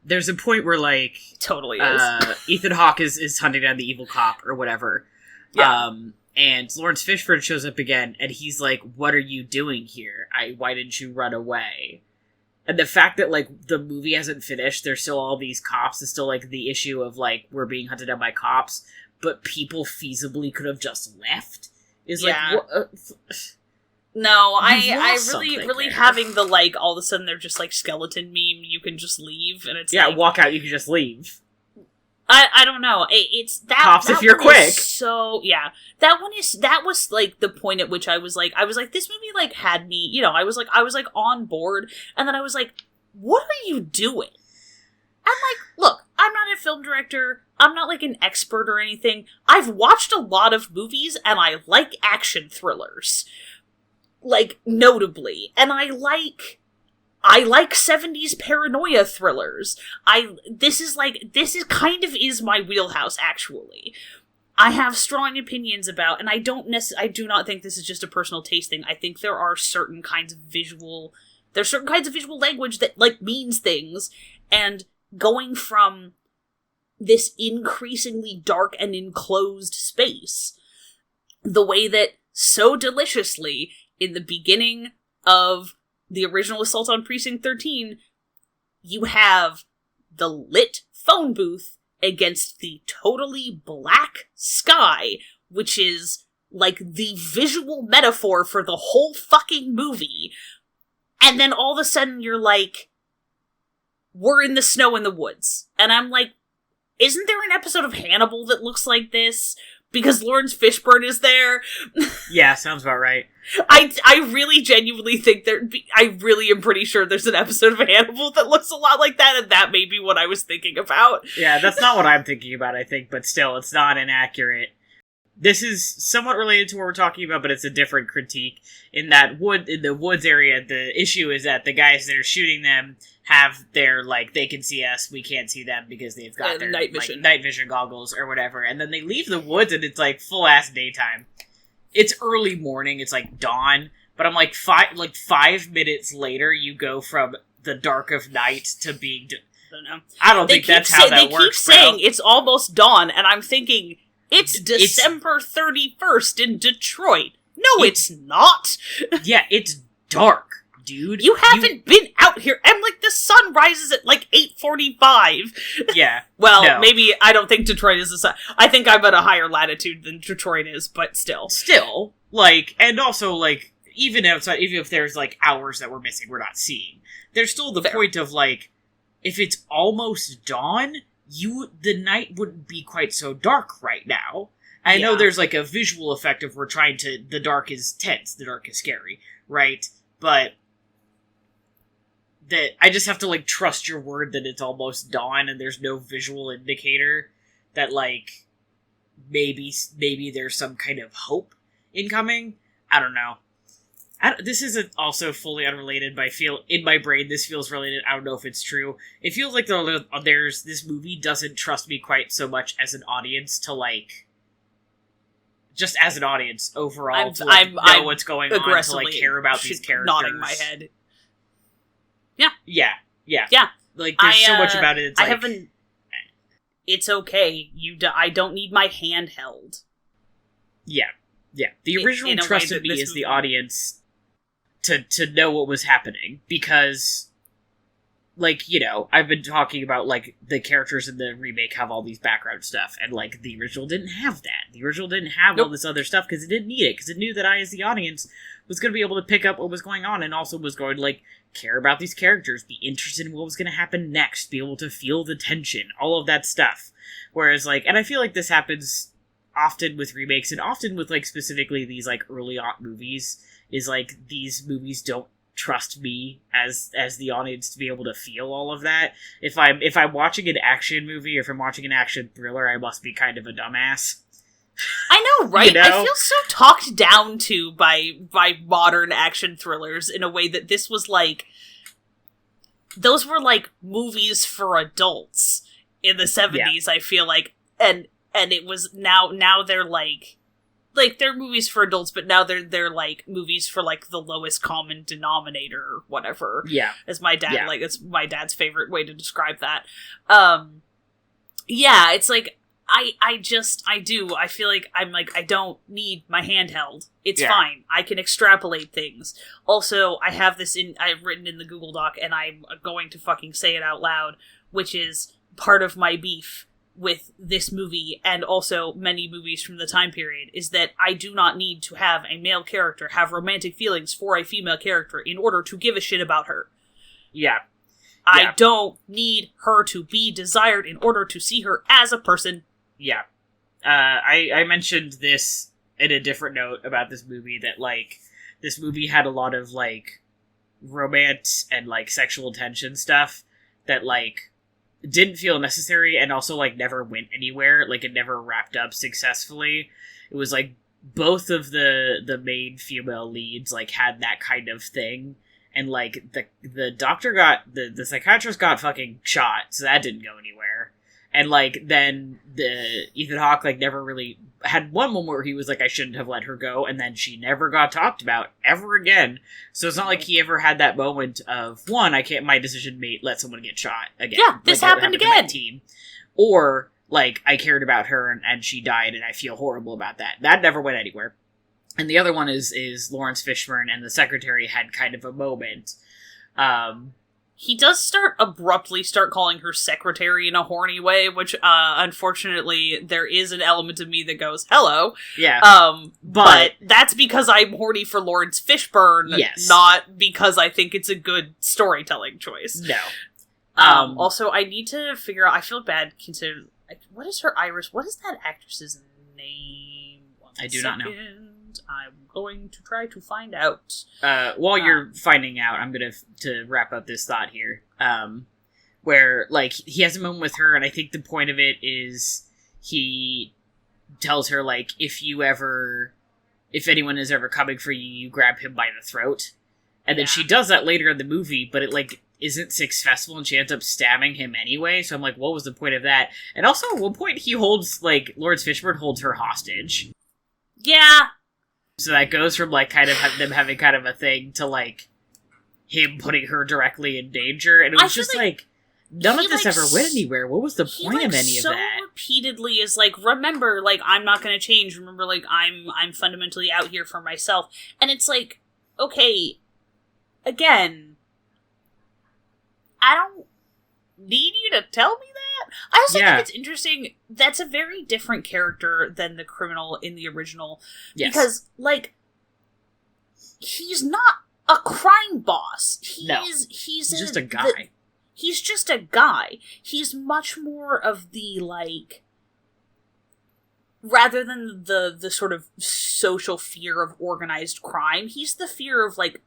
there's a point where, like, totally is. Ethan Hawke is hunting down the evil cop or whatever. Yeah. And Lawrence Fishburne shows up again, and he's like, what are you doing here? Why didn't you run away? And the fact that, like, the movie hasn't finished, there's still all these cops, it's still, like, the issue of, like, we're being hunted down by cops, but people feasibly could have just left, is, like, No, I really having the, like, all of a sudden they're just, like, skeleton meme, you can just leave, and it's like, walk out, you can just leave. I don't know. It's that cops that if you're quick. So yeah, that was like the point at which I was like this movie like had me. You know, I was like on board, and then I was like, what are you doing? And like, look, I'm not a film director. I'm not like an expert or anything. I've watched a lot of movies, and I like action thrillers, like notably, and I like 70s paranoia thrillers. This is kind of my wheelhouse, actually. I have strong opinions about, and I do not think this is just a personal taste thing. I think there are certain kinds of visual language that, like, means things, and going from this increasingly dark and enclosed space, the way that so deliciously in the beginning of the original Assault on Precinct 13, you have the lit phone booth against the totally black sky, which is like the visual metaphor for the whole fucking movie. And then all of a sudden you're like, we're in the snow in the woods. And I'm like, isn't there an episode of Hannibal that looks like this? Because Lawrence Fishburne is there. Yeah, sounds about right. I really genuinely think I really am pretty sure there's an episode of Hannibal that looks a lot like that, and that may be what I was thinking about. Yeah, that's not what I'm thinking about, I think, but still, it's not inaccurate. This is somewhat related to what we're talking about, but it's a different critique. In the woods area, the issue is that the guys that are shooting them have their, like, they can see us, we can't see them because they've got their night vision goggles or whatever, and then they leave the woods and it's, like, full-ass daytime. It's early morning, it's, like, dawn, but I'm, like, 5 minutes later, you go from the dark of night to being... I don't think that's how that works, They keep saying it's almost dawn, and I'm thinking... It's December 31st in Detroit. No, it's not. Yeah, it's dark, dude. You haven't been out here. And, like, the sun rises at, like, 8:45. Yeah. Well, no. Maybe I don't think Detroit is the sun. I think I'm at a higher latitude than Detroit is, but still. Still, like, and also, like, even if there's, like, hours that we're missing, we're not seeing, there's still the point of, like, if it's almost dawn... the night wouldn't be quite so dark right now. I know there's, like, a visual effect of the dark is tense, the dark is scary, right? But that I just have to, like, trust your word that it's almost dawn and there's no visual indicator that, like, maybe there's some kind of hope incoming. I don't know. This isn't also fully unrelated, but I feel, in my brain, this feels related. I don't know if it's true. It feels like this movie doesn't trust me quite so much as an audience to, like, just as an audience overall to, like, know what's going on, to, like, care about these characters. Nodding my head. Yeah. Like, there's so much about it. It's It's okay. I don't need my hand held. Yeah. The original trusted me as the audience to know what was happening, because, like, you know, I've been talking about, like, the characters in the remake have all these background stuff, and, like, the original didn't have that. The original didn't have all this other stuff, because it didn't need it, because it knew that I, as the audience, was going to be able to pick up what was going on, and also was going to, like, care about these characters, be interested in what was going to happen next, be able to feel the tension, all of that stuff. Whereas, like, and I feel like this happens often with remakes, and often with, like, specifically these, like, early aught movies, is, like, these movies don't trust me as the audience to be able to feel all of that. If I'm watching an action movie, or if I'm watching an action thriller, I must be kind of a dumbass. I know, right? You know? I feel so talked down to by modern action thrillers in a way that this was, like, those were, like, movies for adults in the 70s, I feel like, and it was now they're like they're movies for adults, but now they're like movies for, like, the lowest common denominator or whatever. Yeah. As my dad, like, it's my dad's favorite way to describe that. Yeah, it's like, I feel like I'm like, I don't need my handheld. It's fine. I can extrapolate things. Also, I have this I've written in the Google Doc, and I'm going to fucking say it out loud, which is part of my beef with this movie, and also many movies from the time period, is that I do not need to have a male character have romantic feelings for a female character in order to give a shit about her. Yeah. I don't need her to be desired in order to see her as a person. Yeah. I mentioned this in a different note about this movie, that, like, this movie had a lot of, like, romance and, like, sexual tension stuff that, like, didn't feel necessary, and also, like, never went anywhere. Like, it never wrapped up successfully. It was, like, both of the main female leads, like, had that kind of thing, and, like, the doctor got, the psychiatrist got fucking shot, so that didn't go anywhere. And, like, then the Ethan Hawke, like, never really had one moment where he was like, I shouldn't have let her go, and then she never got talked about ever again. So it's not like he ever had that moment of, one, I can't, my decision made let someone get shot again. Yeah, this like, happened again. To my team. Or, like, I cared about her and she died and I feel horrible about that. That never went anywhere. And the other one is Lawrence Fishburne and the secretary had kind of a moment. He does abruptly start calling her secretary in a horny way, which, unfortunately, there is an element of me that goes, hello. Yeah. But that's because I'm horny for Lawrence Fishburne, yes. Not because I think it's a good storytelling choice. No. Also, I need to figure out, I feel bad considering, what is her what is that actress's name? I do not know. I'm going to try to find out. While you're finding out, I'm gonna to wrap up this thought here. Where, like, he has a moment with her, and I think the point of it is he tells her, like, if anyone is ever coming for you, you grab him by the throat. And then she does that later in the movie, but it, like, isn't successful, and she ends up stabbing him anyway, so I'm like, what was the point of that? And also, at one point, he holds, like, Lawrence Fishburne holds her hostage. Yeah. So that goes from, like, kind of them having kind of a thing to, like, him putting her directly in danger, and it was just, like, none of this ever went anywhere. What was the point of any of that? Repeatedly is like, remember, like, I'm not gonna change, remember, like, I'm fundamentally out here for myself. And it's like, okay, again, I don't need you to tell me that. I also think it's interesting, that's a very different character than the criminal in the original. Yes. Because, like, he's not a crime boss. He's just a guy. He's just a guy. He's much more of the, like, rather than the sort of social fear of organized crime, he's the fear of, like,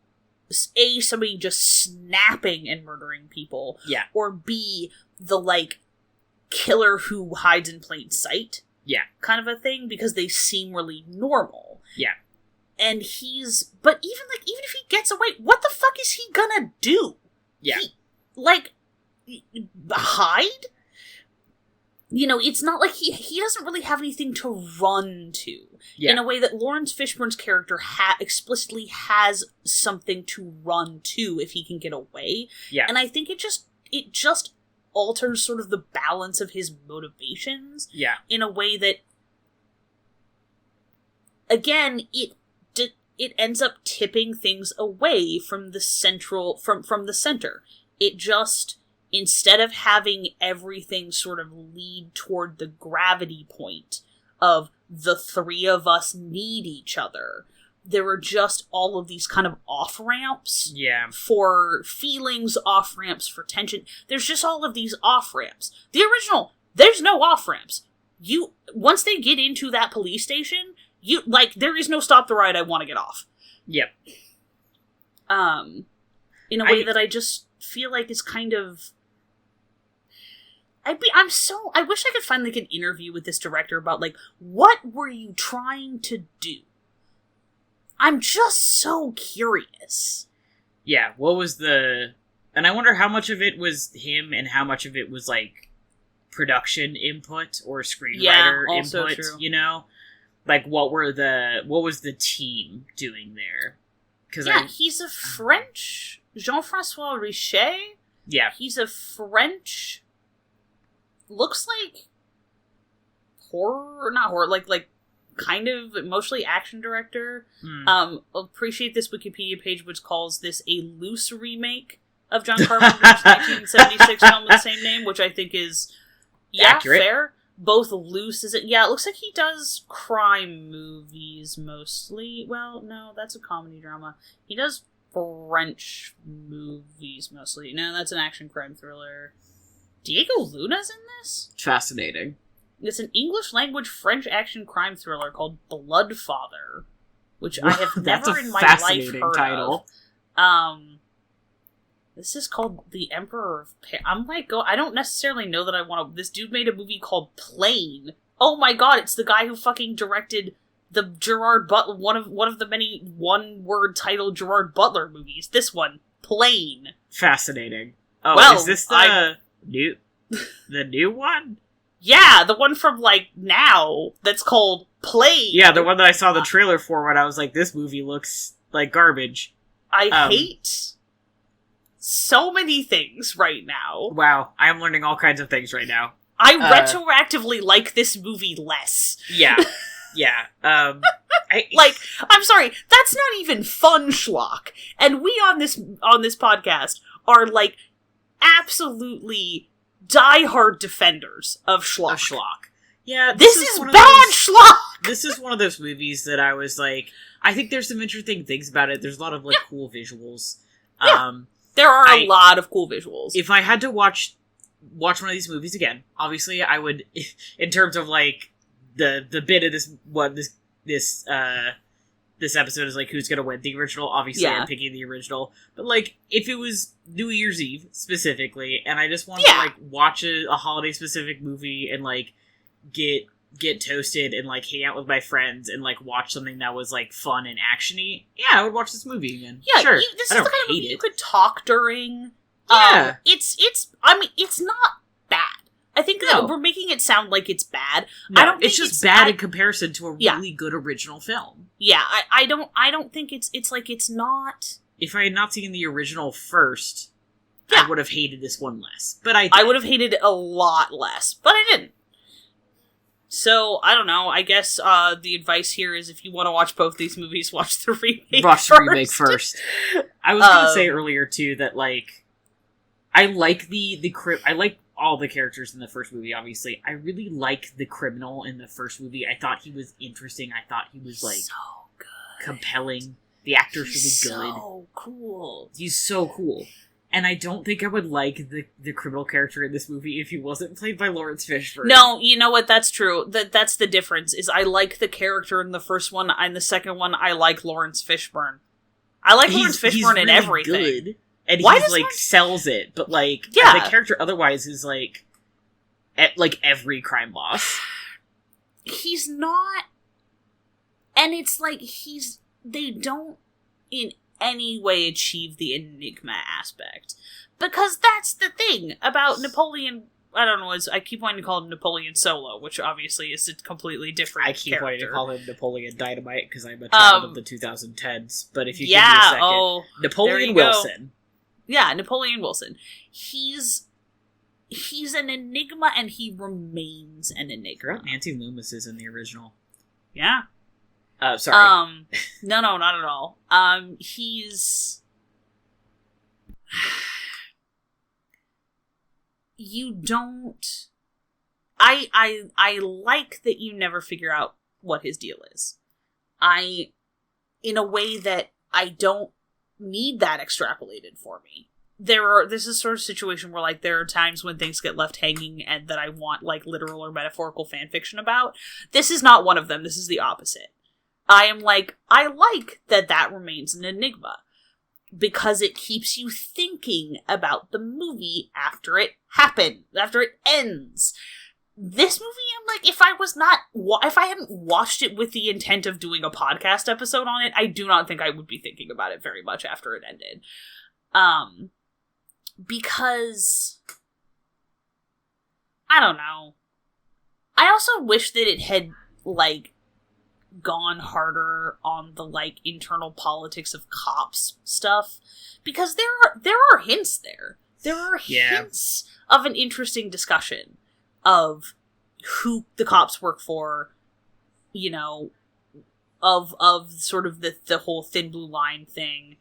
A, somebody just snapping and murdering people. Yeah. Or B, the, like, killer who hides in plain sight. Yeah. Kind of a thing, because they seem really normal. Yeah. And but even if he gets away, what the fuck is he gonna do? Yeah. Hide? You know, it's not like he doesn't really have anything to run to. Yeah. In a way that Lawrence Fishburne's character explicitly has something to run to if he can get away. Yeah. And I think it just alters sort of the balance of his motivations. Yeah. In a way that, again, it ends up tipping things away from the from the center. It just, instead of having everything sort of lead toward the gravity point of the three of us need each other, there are just all of these kind of off-ramps for feelings, off-ramps for tension. There's just all of these off-ramps. The original, there's no off-ramps. Once they get into that police station, there is no stop the ride, I want to get off. Yep. In a way that I just feel like is kind of... I wish I could find, like, an interview with this director about, like, what were you trying to do? I'm just so curious. Yeah, what was the... And I wonder how much of it was him and how much of it was, like, production input or screenwriter input, true. You know? Like, what was the team doing there? He's a French... Jean-Francois Richet? Yeah. He's a French... Looks like... not horror, like kind of mostly action director. Appreciate this Wikipedia page which calls this a loose remake of John Carpenter's 1976 film with the same name, which I think is accurate. Fair. Both loose as it looks like he does crime movies mostly. Well, no, that's a comedy drama. He does French movies mostly. No, that's an action crime thriller. Diego Luna's in this? Fascinating. It's an English-language French action crime thriller called Bloodfather, which I have never in my life heard title. Of. This is called The Emperor of I'm like, I don't necessarily know that I want to... This dude made a movie called Plane. Oh my god, it's the guy who fucking directed the Gerard Butler... One of the many one-word titled Gerard Butler movies. This one, Plane. Fascinating. Oh, well, is this the new one? Yeah, the one from, like, now, that's called Play. Yeah, the one that I saw the trailer for when I was like, this movie looks like garbage. I hate so many things right now. Wow, I am learning all kinds of things right now. I retroactively like this movie less. Yeah. Yeah. I'm sorry, that's not even fun schlock. And we on this podcast are, like, absolutely diehard defenders of schlock. Yeah, this is bad schlock! This is one of those movies that I was like, I think there's some interesting things about it. There's a lot of, like, cool visuals. Yeah. There are a lot of cool visuals. If I had to watch one of these movies again, obviously I would, in terms of, like, the bit of this episode is, like, who's gonna win, the original. Obviously I'm picking the original, but, like, if it was New Year's Eve specifically and I just wanted to, like, watch a holiday specific movie and, like, get toasted and, like, hang out with my friends and, like, watch something that was, like, fun and actiony, I would watch this movie again. Yeah, sure. This is the kind of movie you could talk during. Yeah. It's not bad. I think that we're making it sound like it's bad. No, I don't think it's just bad in comparison to a really good original film. Yeah, I don't think it's like it's not. If I had not seen the original first, I would have hated this one less. But I would have hated it a lot less, but I didn't. So, I don't know, I guess the advice here is if you want to watch both these movies, watch the remake first. Watch the remake first. I was going to say earlier, too, that, like, I like I like all the characters in the first movie, obviously. I really like the criminal in the first movie. I thought he was interesting. I thought he was, like, so good. Compelling. The actor's really good. So cool. He's so cool. And I don't think I would like the criminal character in this movie if he wasn't played by Lawrence Fishburne. No, you know what? That's true. That's the difference, is I like the character in the first one, and the second one, I like Lawrence Fishburne. I like Lawrence Fishburne in everything. Good, and he's, like, sells it, but, like, the character otherwise is, like, every crime boss. He's not... And it's like, they don't, in any way, achieve the enigma aspect. Because that's the thing about Napoleon... I don't know, I keep wanting to call him Napoleon Solo, which obviously is a completely different character. I keep wanting to call him Napoleon Dynamite, because I'm a child of the 2010s, but if you give me a second... Napoleon Wilson. Yeah, Napoleon Wilson. He's an enigma, and he remains an enigma. Nancy Loomis is in the original. Yeah. Sorry. No, not at all. He's... You don't... I like that you never figure out what his deal is. In a way that I don't need that extrapolated for me. This is sort of situation where, like, there are times when things get left hanging and that I want, like, literal or metaphorical fanfiction about. This is not one of them. This is the opposite. I am like, I like that remains an enigma. Because it keeps you thinking about the movie after it ends. This movie, I'm like, if I hadn't watched it with the intent of doing a podcast episode on it, I do not think I would be thinking about it very much after it ended. Because, I don't know. I also wish that it had, like, gone harder on the, like, internal politics of cops stuff, because there are hints there. There are hints of an interesting discussion of who the cops work for, you know, of sort of the whole thin blue line thing.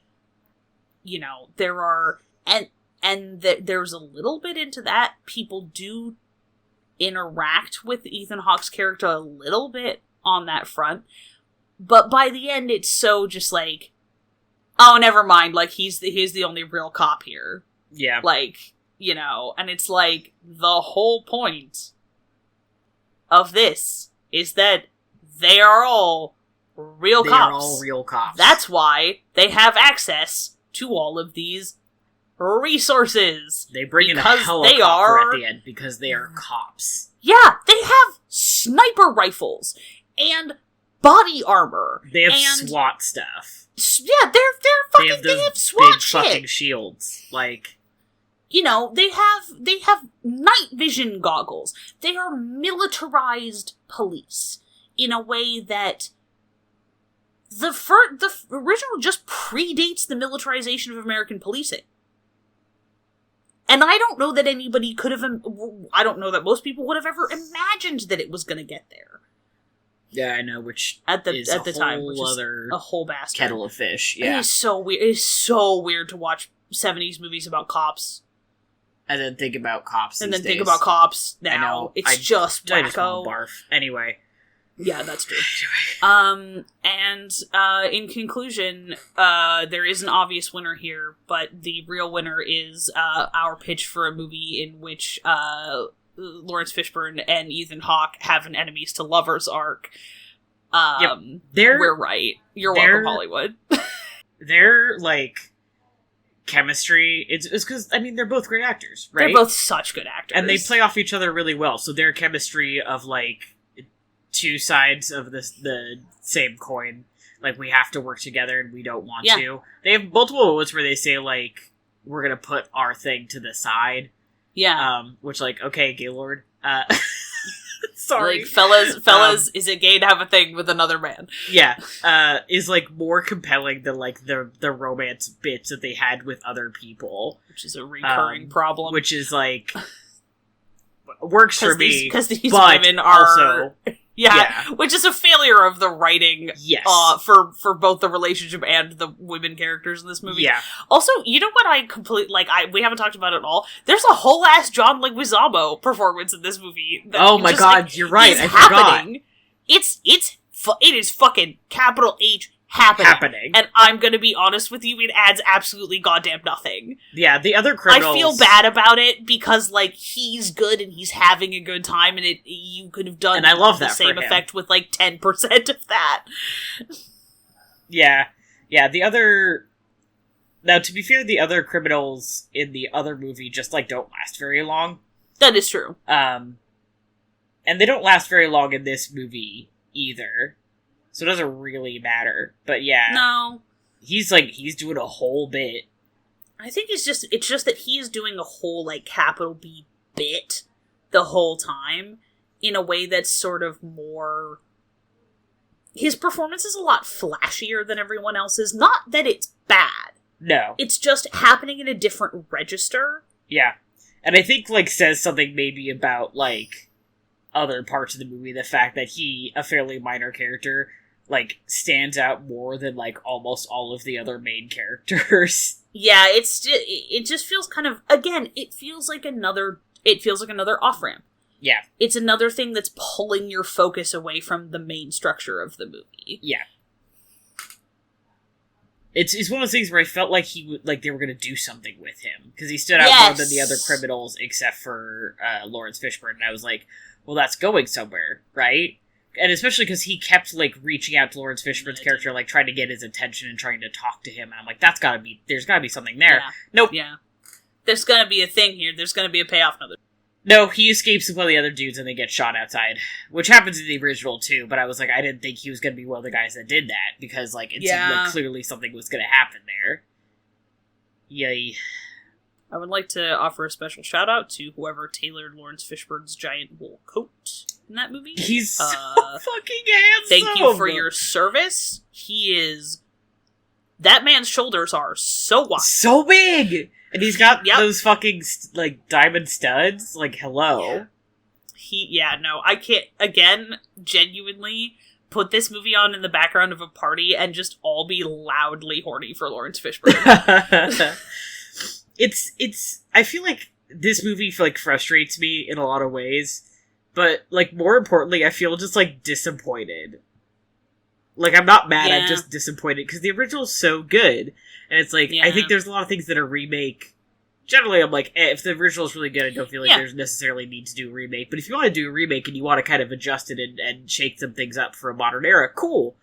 You know, there are, and there's a little bit into that. People do interact with Ethan Hawke's character a little bit on that front, but by the end it's so just like, oh, never mind, like, he's the only real cop here. Yeah. Like, you know, and it's like, the whole point of this is that they are all real cops. They are all real cops. That's why they have access to all of these resources. They bring in a helicopter at the end because they are cops. Yeah, they have sniper rifles and body armor. They have SWAT stuff. Yeah, they have SWAT big shit. fucking shields. Like, you know, they have night vision goggles. They are militarized police in a way that the original just predates the militarization of American policing. And I don't know that anybody could have, I don't know that most people would have ever imagined that it was going to get there. Yeah, I know, which at the time, which is a whole bastard. Kettle of fish. Yeah, it is so weird. It is so weird to watch 70s movies about cops, and then think about cops. And then days. think about cops now. I know. It's just wacko. I just want to barf. Anyway. Yeah, that's true. And in conclusion, there is an obvious winner here, but the real winner is our pitch for a movie in which Lawrence Fishburne and Ethan Hawke have an enemies to lovers arc. Yep. We're right. You're welcome, Hollywood. Their, like, chemistry, it's because, I mean, they're both great actors, right? They're both such good actors. And they play off each other really well, so their chemistry of, like, two sides of the same coin, like, we have to work together and we don't want to. They have multiple moments where they say, like, we're gonna put our thing to the side. Yeah. Which, like, okay, Gaylord. Sorry. Like, fellas, is it gay to have a thing with another man? Yeah. Is, like, more compelling than, like, the romance bits that they had with other people. Which is a recurring problem. Which is, like, works for me. Because these women are... Also, yeah, which is a failure of the writing. Yes. For both the relationship and the women characters in this movie. Yeah. Also, you know what we haven't talked about it at all? There's a whole ass John Leguizamo performance in this movie. Oh my god, like, you're right, I forgot. It is fucking capital H happening. And I'm gonna be honest with you, it adds absolutely goddamn nothing. Yeah, the other criminals... I feel bad about it because, like, he's good and he's having a good time, and you could have done and I love the that same effect with, like, 10% of that. Yeah, the other... Now, to be fair, the other criminals in the other movie just, like, don't last very long. That is true. And they don't last very long in this movie, either. So it doesn't really matter. But yeah. No. He's doing a whole bit. I think it's just that he's doing a whole, like, capital B bit the whole time in a way that's sort of more... His performance is a lot flashier than everyone else's. Not that it's bad. No. It's just happening in a different register. Yeah. And I think, like, says something maybe about, like, other parts of the movie. The fact that he, a fairly minor character... like, stands out more than, like, almost all of the other main characters. Yeah, it just feels kind of, again, it feels like another off-ramp. Yeah. It's another thing that's pulling your focus away from the main structure of the movie. Yeah. It's one of those things where I felt like they were gonna do something with him. Because he stood out more than the other criminals, except for, Lawrence Fishburne, and I was like, well, that's going somewhere, right? And especially because he kept, like, reaching out to Lawrence Fishburne's character, like, trying to get his attention and trying to talk to him. And I'm like, there's gotta be something there. Yeah. Nope. Yeah. There's gonna be a thing here. There's gonna be a payoff. No, he escapes with one of the other dudes and they get shot outside. Which happens in the original, too. But I was like, I didn't think he was gonna be one of the guys that did that. Because, like, it seemed like clearly something was gonna happen there. Yay. I would like to offer a special shout out to whoever tailored Lawrence Fishburne's giant wool coat in that movie. He's so fucking handsome! Thank you for your service. That man's shoulders are so wide. So big! And he's got those fucking, like, diamond studs. Like, hello. No, I can't, again, genuinely put this movie on in the background of a party and just all be loudly horny for Lawrence Fishburne. I feel like this movie, like, frustrates me in a lot of ways. But, like, more importantly, I feel just, like, disappointed. Like, I'm not mad, I'm just disappointed, because the original's so good. And it's like, I think there's a lot of things that a remake... Generally, I'm like, if the original's really good, I don't feel like there's necessarily need to do a remake. But if you want to do a remake and you want to kind of adjust it and shake some things up for a modern era, cool.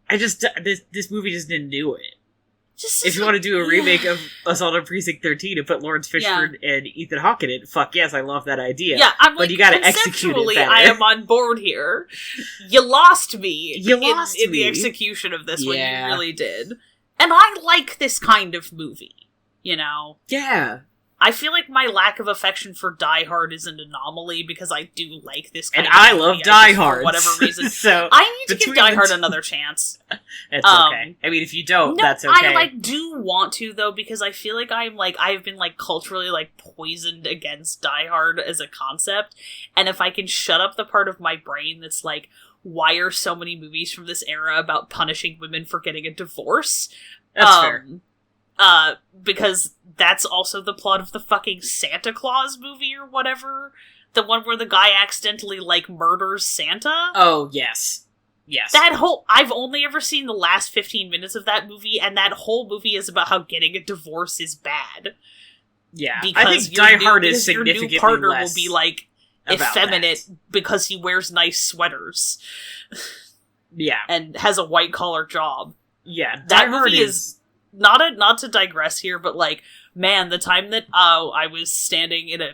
This movie just didn't do it. If you want to do a remake of Assault on Precinct 13 and put Lawrence Fishburne and Ethan Hawke in it, fuck yes, I love that idea. Yeah, I'm like, but you gotta execute it better. I am on board here. You lost me. In the execution of this one, you really did. And I like this kind of movie, you know? Yeah. I feel like my lack of affection for Die Hard is an anomaly because I do like this kind and of I movie, love Die Hard for whatever reason. So I need to give Die Hard another chance. It's okay. I mean, if you don't, No, that's okay. I do want to though because I feel like I've been culturally poisoned against Die Hard as a concept, and if I can shut up the part of my brain that's like, why are so many movies from this era about punishing women for getting a divorce? That's fair. Because that's also the plot of the fucking Santa Claus movie or whatever. The one where the guy accidentally, murders Santa? Oh, yes. Yes. I've only ever seen the last 15 minutes of that movie, and that whole movie is about how getting a divorce is bad. Yeah. Because I think Die Hard is significantly your new partner less will be, effeminate because he wears nice sweaters. Yeah. And has a white-collar job. Yeah. That movie is... Not to digress here, but man, the time that I was standing in a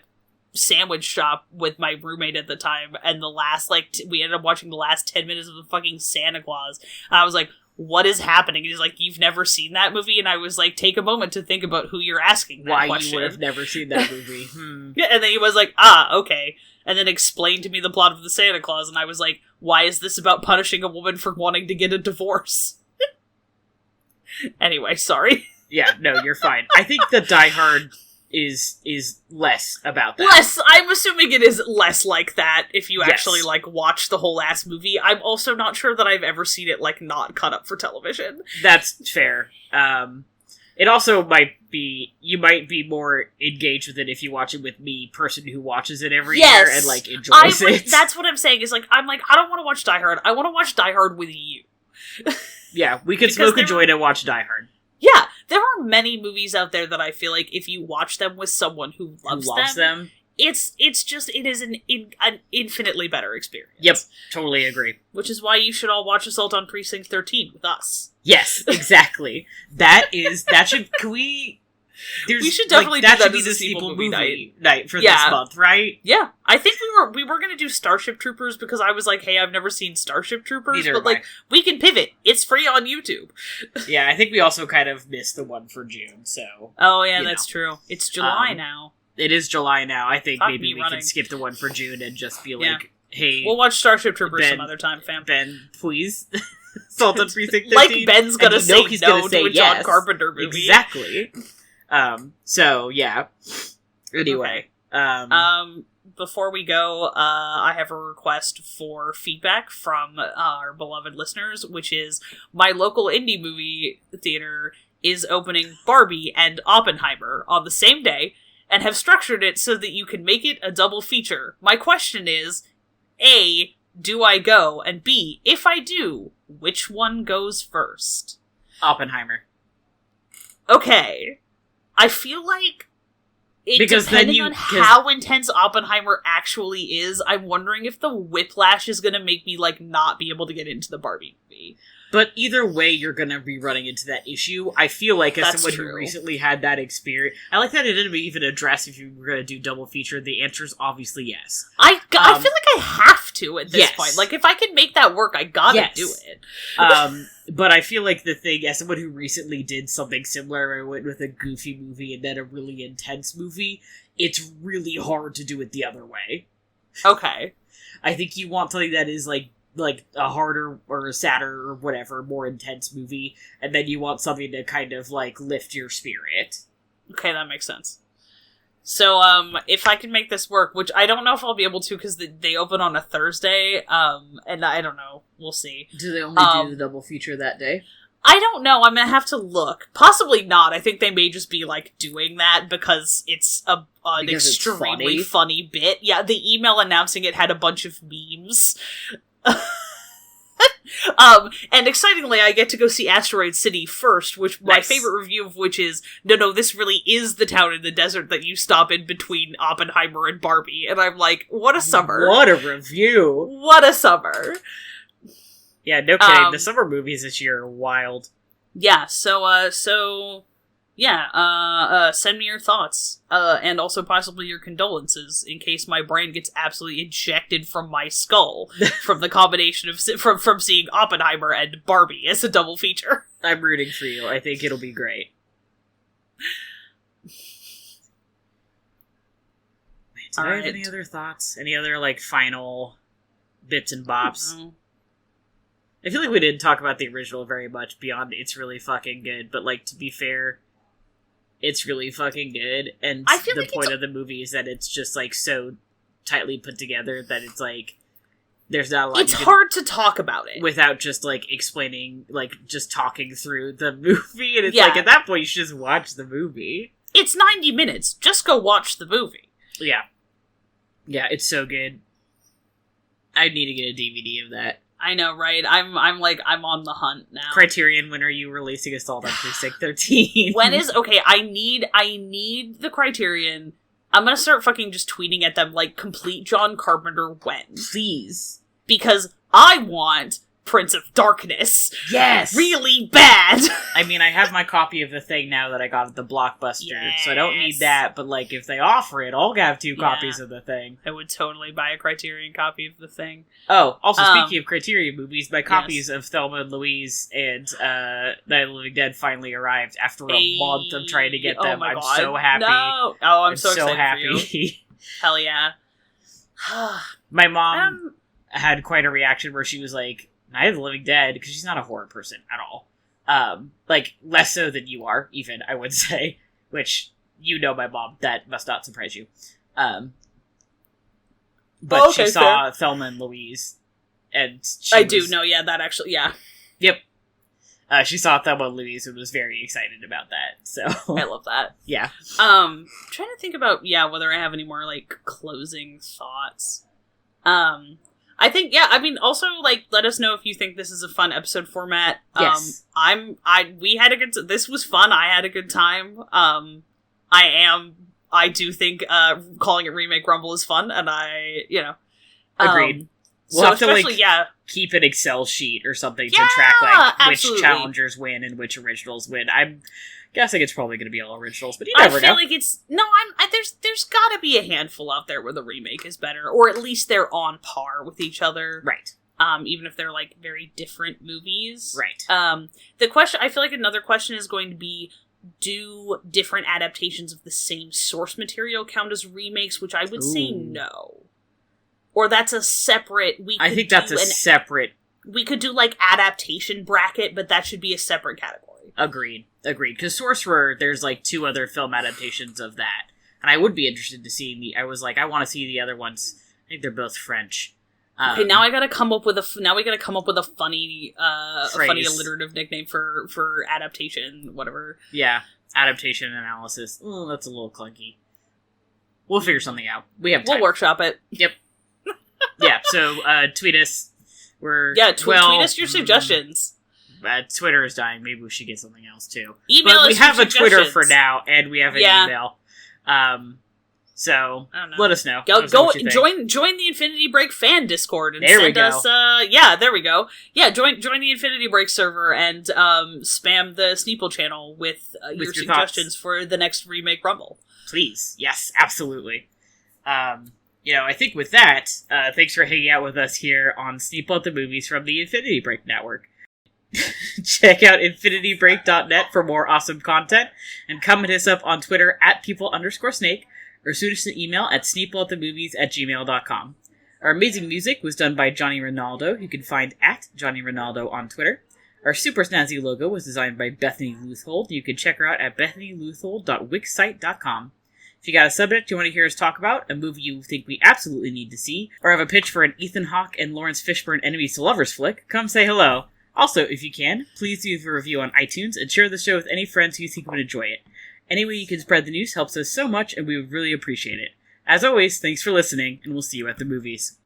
sandwich shop with my roommate at the time, and the last we ended up watching the last 10 minutes of the fucking Santa Claus, and I was like, what is happening? And he's like, you've never seen that movie? And I was like, take a moment to think about who you're asking that why question. You would have never seen that movie. Yeah, and then he was like, okay, and then explained to me the plot of the Santa Claus, and I was like, why is this about punishing a woman for wanting to get a divorce? Anyway, sorry. Yeah, no, you're fine. I think that Die Hard is less about that. Less! I'm assuming it is less like that if you actually, watch the whole ass movie. I'm also not sure that I've ever seen it, not cut up for television. That's fair. It also might be, you might be more engaged with it if you watch it with me, person who watches it every year and, enjoys it. That's what I'm saying, is, I don't want to watch Die Hard. I want to watch Die Hard with you. Yeah, we could smoke a joint and watch Die Hard. Yeah, there are many movies out there that I feel like if you watch them with someone who loves them, it is an infinitely better experience. Yep, totally agree. Which is why you should all watch Assault on Precinct 13 with us. Yes, exactly. We should definitely do that should be the sequel movie night for this month, right? Yeah. I think we were gonna do Starship Troopers because I was like, hey, I've never seen Starship Troopers, but we can pivot. It's free on YouTube. Yeah, I think we also kind of missed the one for June, so... Oh, yeah, that's true. It's July now. It is July now. I think maybe we can skip the one for June and just be hey... We'll watch Starship Troopers some other time, fam. Ben, please. Assault on Precinct 13. Ben's gonna say no to a John Carpenter movie. Exactly. So, yeah. Anyway. Okay. Before we go, I have a request for feedback from our beloved listeners, which is my local indie movie theater is opening Barbie and Oppenheimer on the same day, and have structured it so that you can make it a double feature. My question is, A, do I go? And B, if I do, which one goes first? Oppenheimer. Okay. I feel like depending on how intense Oppenheimer actually is, I'm wondering if the whiplash is going to make me, not be able to get into the Barbie movie. But either way, you're going to be running into that issue. I feel like as someone who recently had that experience... I like that it didn't even address if you were going to do double feature. The answer is obviously yes. I feel like I have to at this point. If I can make that work, I gotta do it. But I feel like the thing, as someone who recently did something similar, I went with a goofy movie and then a really intense movie, it's really hard to do it the other way. Okay. I think you want something that is, a harder or a sadder or whatever, more intense movie, and then you want something to kind of, lift your spirit. Okay, that makes sense. So, if I can make this work, which I don't know if I'll be able to because they open on a Thursday, and I don't know. We'll see. Do they only do the double feature that day? I don't know. I'm gonna have to look. Possibly not. I think they may just be, doing that because it's an extremely funny bit. Yeah, the email announcing it had a bunch of memes. And excitingly, I get to go see Asteroid City first, which my favorite review of which is, no, this really is the town in the desert that you stop in between Oppenheimer and Barbie. And I'm like, what a summer. What a review. What a summer. Yeah, no kidding. The summer movies this year are wild. Yeah, send me your thoughts, and also possibly your condolences, in case my brain gets absolutely ejected from my skull from the combination of from seeing Oppenheimer and Barbie as a double feature. I'm rooting for you. I think it'll be great. Do I have any other thoughts? Any other, like, final bits and bops? I feel like we didn't talk about the original very much beyond it's really fucking good, but, like, to be fair, it's really fucking good, and I feel the like point of the movie is that it's just, like, so tightly put together that it's, like, there's not a lot. It's hard to talk about it. Without just, like, explaining, like, just talking through the movie, and it's like, at that point, you should just watch the movie. It's 90 minutes. Just go watch the movie. Yeah. Yeah, it's so good. I need to get a DVD of that. I know, right? I'm on the hunt now. Criterion, when are you releasing Assault on Precinct 13? When is... Okay, I need the Criterion. I'm gonna start fucking just tweeting at them, like, complete John Carpenter when. Please. Because I want Prince of Darkness. Yes! Really bad! I mean, I have my copy of The Thing now that I got at the Blockbuster, so I don't need that, but, like, if they offer it, I'll have 2 copies of The Thing. I would totally buy a Criterion copy of The Thing. Oh, also, speaking of Criterion movies, my copies of Thelma and Louise and Night of the Living Dead finally arrived after a month of trying to get them. I'm so happy. No! Oh, I'm so excited happy. For you. Hell yeah. My mom had quite a reaction where she was like, Night of the Living Dead, because she's not a horror person at all. Like, less so than you are, even, I would say. Which, you know my mom, that must not surprise you. But she saw Thelma and Louise, and I do know, that actually, Yep. She saw Thelma and Louise and was very excited about that, so... I love that. Yeah. Trying to think about, whether I have any more, like, closing thoughts. I think, also, like, let us know if you think this is a fun episode format. Yes. We had a good, this was fun, I had a good time. I do think, calling it Remake Rumble is fun, and Agreed. We'll have to, like, keep an Excel sheet or something to track, like, which challengers win and which originals win. I'm guessing it's probably going to be all originals, but you never know. I feel like it's... No, there's gotta be a handful out there where the remake is better, or at least they're on par with each other. Right. Even if they're, like, very different movies. Right. The question... I feel like another question is going to be, do different adaptations of the same source material count as remakes, which I would say no. Or that's a separate... I think that's a separate... We could do, like, adaptation bracket, but that should be a separate category. Agreed. Because Sorcerer, there's, like, 2 other film adaptations of that. And I would be interested to see I was like, I want to see the other ones. I think they're both French. Okay, now I gotta come up with a funny, funny alliterative nickname for adaptation, whatever. Yeah, adaptation analysis. Oh, that's a little clunky. We'll figure something out. We have time. We'll workshop it. Yep. Yeah, so, tweet us. Tweet us your suggestions. Twitter is dying. Maybe we should get something else, too. Email us. We have a Twitter for now, and we have an email. So, let us know. Join the Infinity Break fan Discord and send us, there we go. Yeah, join the Infinity Break server and, spam the Sneeple channel with your suggestions for the next Remake Rumble. Please. Yes, absolutely. I think with that, thanks for hanging out with us here on Sneeple at the Movies from the Infinity Break Network. Check out infinitybreak.net for more awesome content, and come hit us up on Twitter at people_snake, or shoot us an email at sneepleatthemovies@gmail.com. Our amazing music was done by Johnny Ronaldo, who you can find at Johnny Ronaldo on Twitter. Our super snazzy logo was designed by Bethany Luthold. You can check her out at bethanyluthold.wixsite.com. If you got a subject you want to hear us talk about, a movie you think we absolutely need to see, or have a pitch for an Ethan Hawke and Lawrence Fishburne enemies to lovers flick, come say hello. Also, if you can, please leave a review on iTunes and share the show with any friends who you think would enjoy it. Any way you can spread the news helps us so much, and we would really appreciate it. As always, thanks for listening, and we'll see you at the movies.